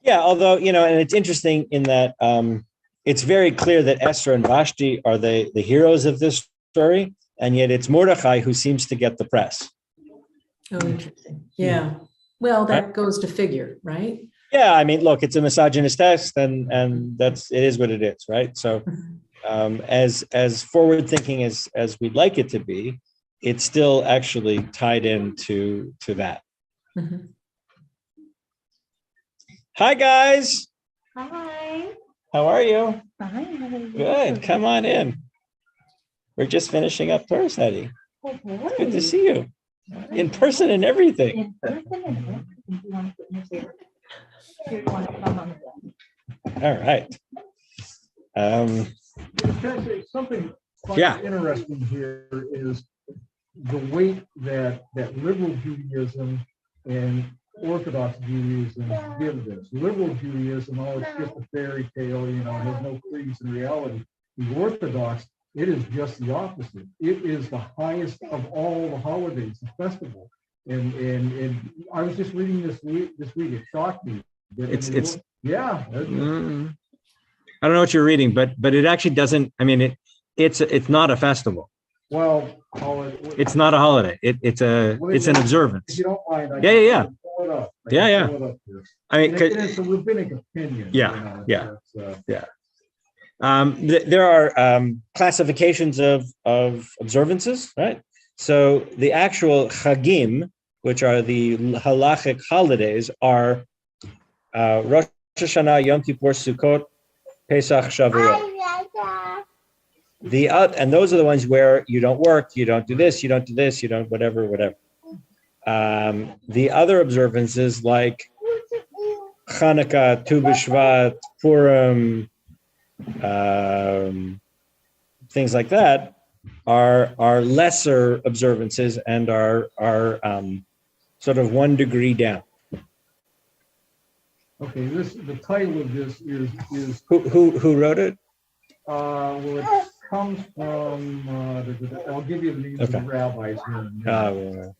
Yeah, although, and it's interesting in that it's very clear that Esther and Vashti are the heroes of this story, and yet it's Mordecai who seems to get the press. Oh, interesting. Yeah. Well, that goes to figure, right? Yeah, I mean, look, it's a misogynist text, and it is what it is, right? So, as forward thinking as we'd like it to be, it's still actually tied into that. Mm-hmm. Hi, guys. Hi. How are you? Fine. Good. Come on in. We're just finishing up Torah study. Oh, boy. Good to see you in person and everything. In person and everything. Do you want to put in your chair? Here, you want to come on the bed? All right. Can I say something quite Yeah. interesting here is the weight that liberal Judaism and Orthodox Judaism give this. Liberal Judaism, it's just a fairy tale, has no credence in reality. The Orthodox, it is just the opposite. It is the highest of all the holidays, the festival. And I was just reading this week. It shocked me. Yeah. I don't know what you're reading, but it actually doesn't. I mean, it's not a festival. Well, it's not a holiday. It's an observance. If you don't mind, Yeah. pull it up. Yeah. Pull it up here. I mean, it's a rabbinic opinion. Yeah. There are classifications of observances, right? So the actual chagim, which are the halachic holidays, are Rosh Hashanah, Yom Kippur, Sukkot, Pesach, Shavuot. And those are the ones where you don't work, you don't do this, you don't do this, you don't whatever. The other observances like Hanukkah, Tu B'Shvat, Purim, things like that are lesser observances and are sort of 1 degree down. Okay, the title of this is who wrote it? Well, it comes from I'll give you the names of the rabbis here in a minute.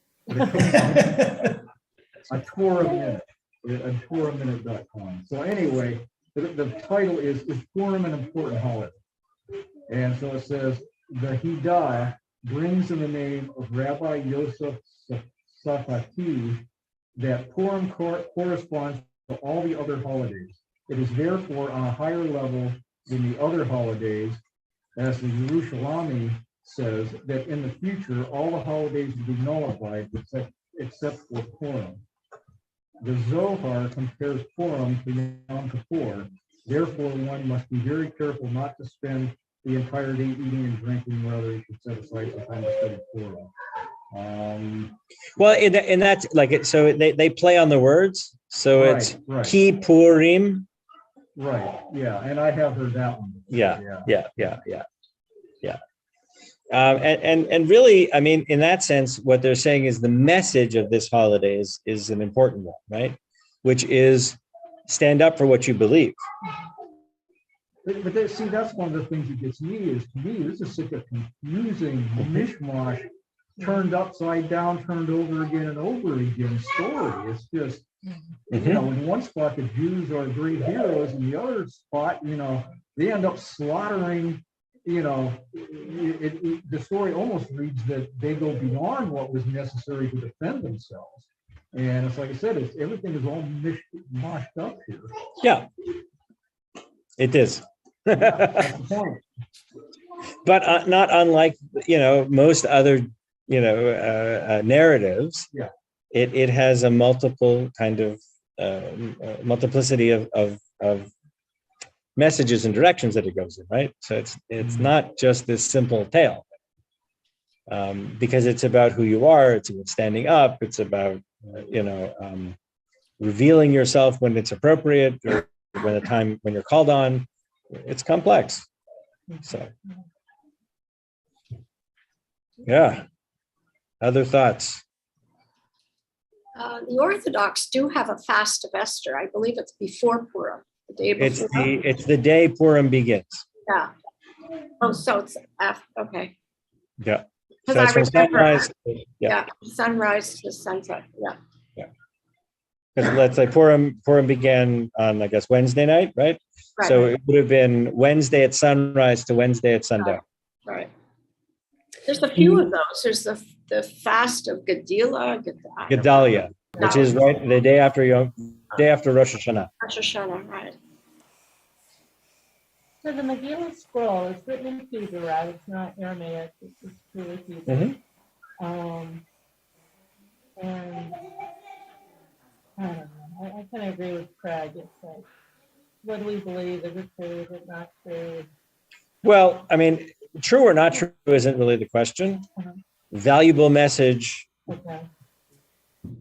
A Torah Minute, at TorahMinute.com. So anyway, the title is Purim an Important Holiday? And so it says, the Hiddah brings in the name of Rabbi Yosef Safati that Purim corresponds to all the other holidays. It is therefore on a higher level than the other holidays, as the Yerushalmi says that in the future all the holidays will be nullified except for Purim. The Zohar compares Purim to Yom Kippur. Therefore, one must be very careful not to spend the entire day eating and drinking, rather you should set aside some time to study Purim. Well, and that's like it. So they play on the words. So it's Ki Purim. Right. Yeah, and I have heard that one. Yeah. And really, I mean, in that sense, what they're saying is the message of this holiday is an important one, right? Which is stand up for what you believe. But see, that's one of the things that gets me is, to me, this is such a confusing mishmash, turned upside down, turned over again and over again story. It's just, in one spot, the Jews are great heroes, and the other spot, they end up slaughtering, the story almost reads that they go beyond what was necessary to defend themselves. And it's like I said, everything is all moshed up here. Yeah, it is. But not unlike, most other, narratives. Yeah. It has a multiple kind of multiplicity of messages and directions that it goes in, right? So it's not just this simple tale, because it's about who you are. It's about standing up. It's about revealing yourself when it's appropriate, or when you're called on. It's complex. So, yeah. Other thoughts? The Orthodox do have a fast of Esther. I believe it's before Purim, the day before. It's the day Purim begins. Yeah. Oh, so it's after, okay. Yeah. Because So it's I from remember, sunrise. yeah, sunrise to sunset, yeah. Because let's say Purim began on, I guess, Wednesday night, right? Right. So it would have been Wednesday at sunrise to Wednesday at sundown. Right. There's a few of those. There's the fast of Gedalia, Gedalia, which is right the day after Rosh Hashanah. Rosh Hashanah, right. So the Megillah scroll is written in Hebrew, right? It's not Aramaic, it's truly Hebrew. Mhm. And I don't know, I kind of agree with Craig. It's like, what do we believe? Is it true? Is it not true? Well, I mean, true or not true isn't really the question. Valuable message. Okay.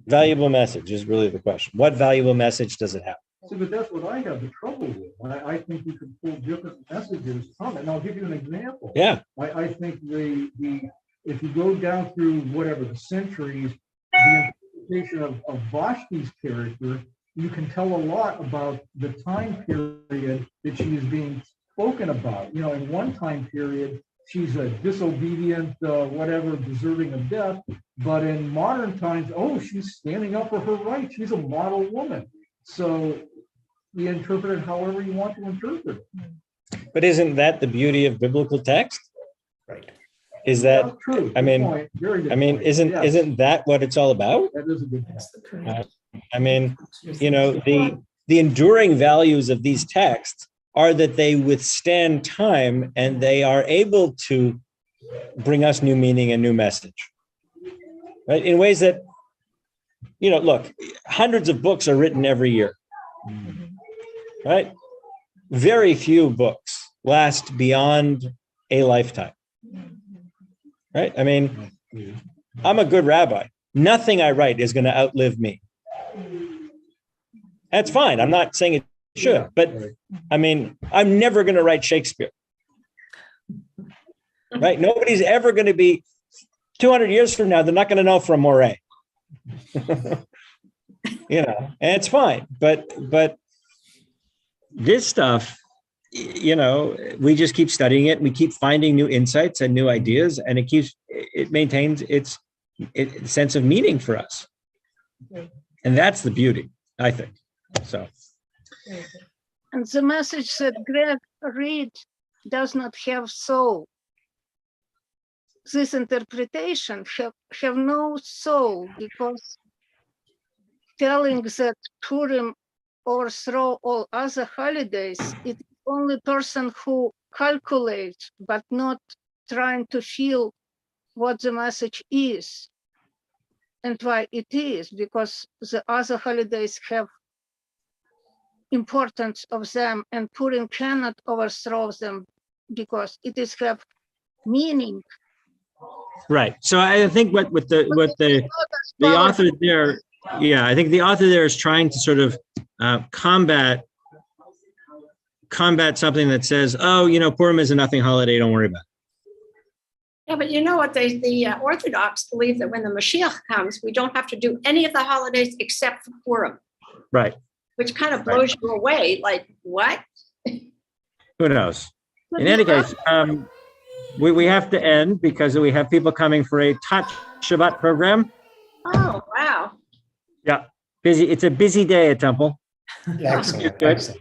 Valuable message is really the question. What valuable message does it have? See, but that's what I have the trouble with. I think you can pull different messages from it. And I'll give you an example. Yeah. I think if you go down through whatever the centuries, the interpretation of Vashti's character, you can tell a lot about the time period that she is being spoken about. In one time period, she's a disobedient, whatever, deserving of death. But in modern times, she's standing up for her rights. She's a model woman. So you interpret it however you want to interpret it. But isn't that the beauty of biblical text? Right. Is that, That's true. I Good mean, point. Very good point. isn't Yes, isn't that what it's all about? that is a good point. I mean, the enduring values of these texts are that they withstand time and they are able to bring us new meaning and new message, right? In ways that, look, hundreds of books are written every year, right? Very few books last beyond a lifetime, right? I mean, I'm a good rabbi. Nothing I write is going to outlive me. That's fine. I'm not saying it should, but I mean, I'm never going to write Shakespeare, right? Nobody's ever going to be 200 years from now. They're not going to know from Moray, and it's fine. But this stuff, we just keep studying it. And we keep finding new insights and new ideas, and it maintains its sense of meaning for us. And that's the beauty, I think. So. And the message that Greg read does not have soul. This interpretation have no soul, because telling that Purim overthrow all other holidays, it's only person who calculates but not trying to feel what the message is and why it is, because the other holidays have importance of them, and Purim cannot overthrow them because it is have meaning. Right. So I think what the author there, I think the author there is trying to sort of combat something that says, Purim is a nothing holiday, don't worry about it. Yeah, but you know what? The Orthodox believe that when the Mashiach comes, we don't have to do any of the holidays except for Purim. Right. Which kind of blows you away. Like, what? Who knows? In any case, we have to end because we have people coming for a Touch Shabbat program. Oh, wow. Yeah, busy. It's a busy day at Temple. Excellent. Good. Excellent.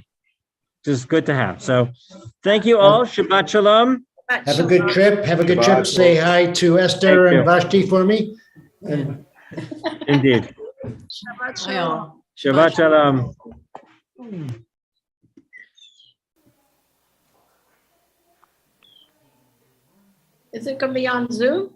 Just good to have. So thank you all. Shabbat Shalom. Have a good trip. Have a good trip. Say hi to Esther and Vashti for me. And indeed. Shabbat Shalom. Shabbat Shalom. Is it gonna be on Zoom?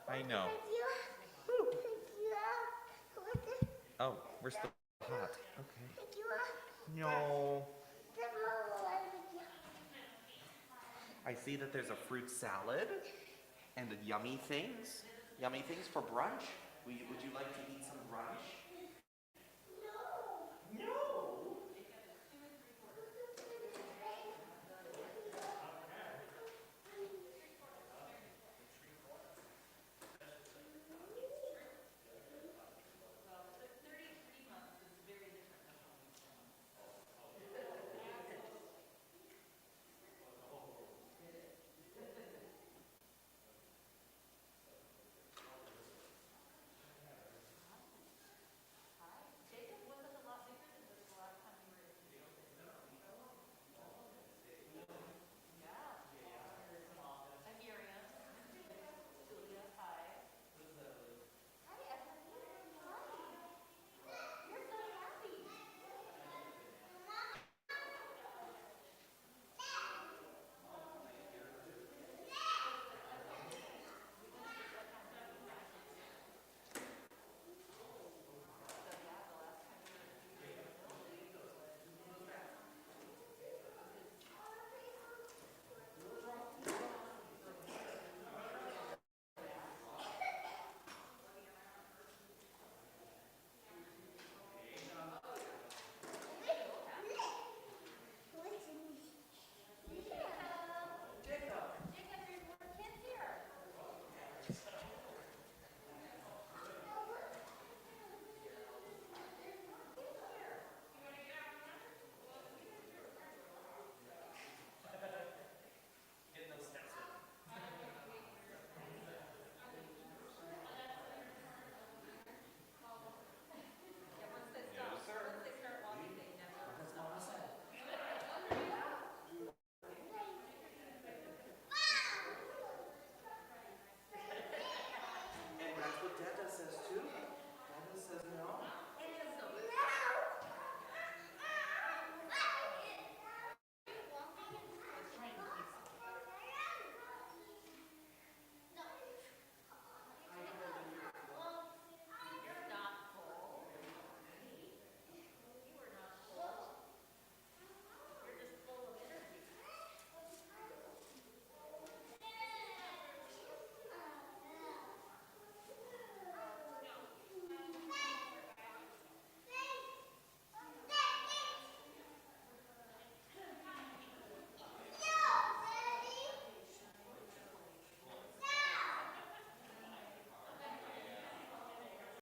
I know. Oh, we're still hot. Okay. No. I see that there's a fruit salad and yummy things. Yummy things for brunch. Would you like to eat some brunch?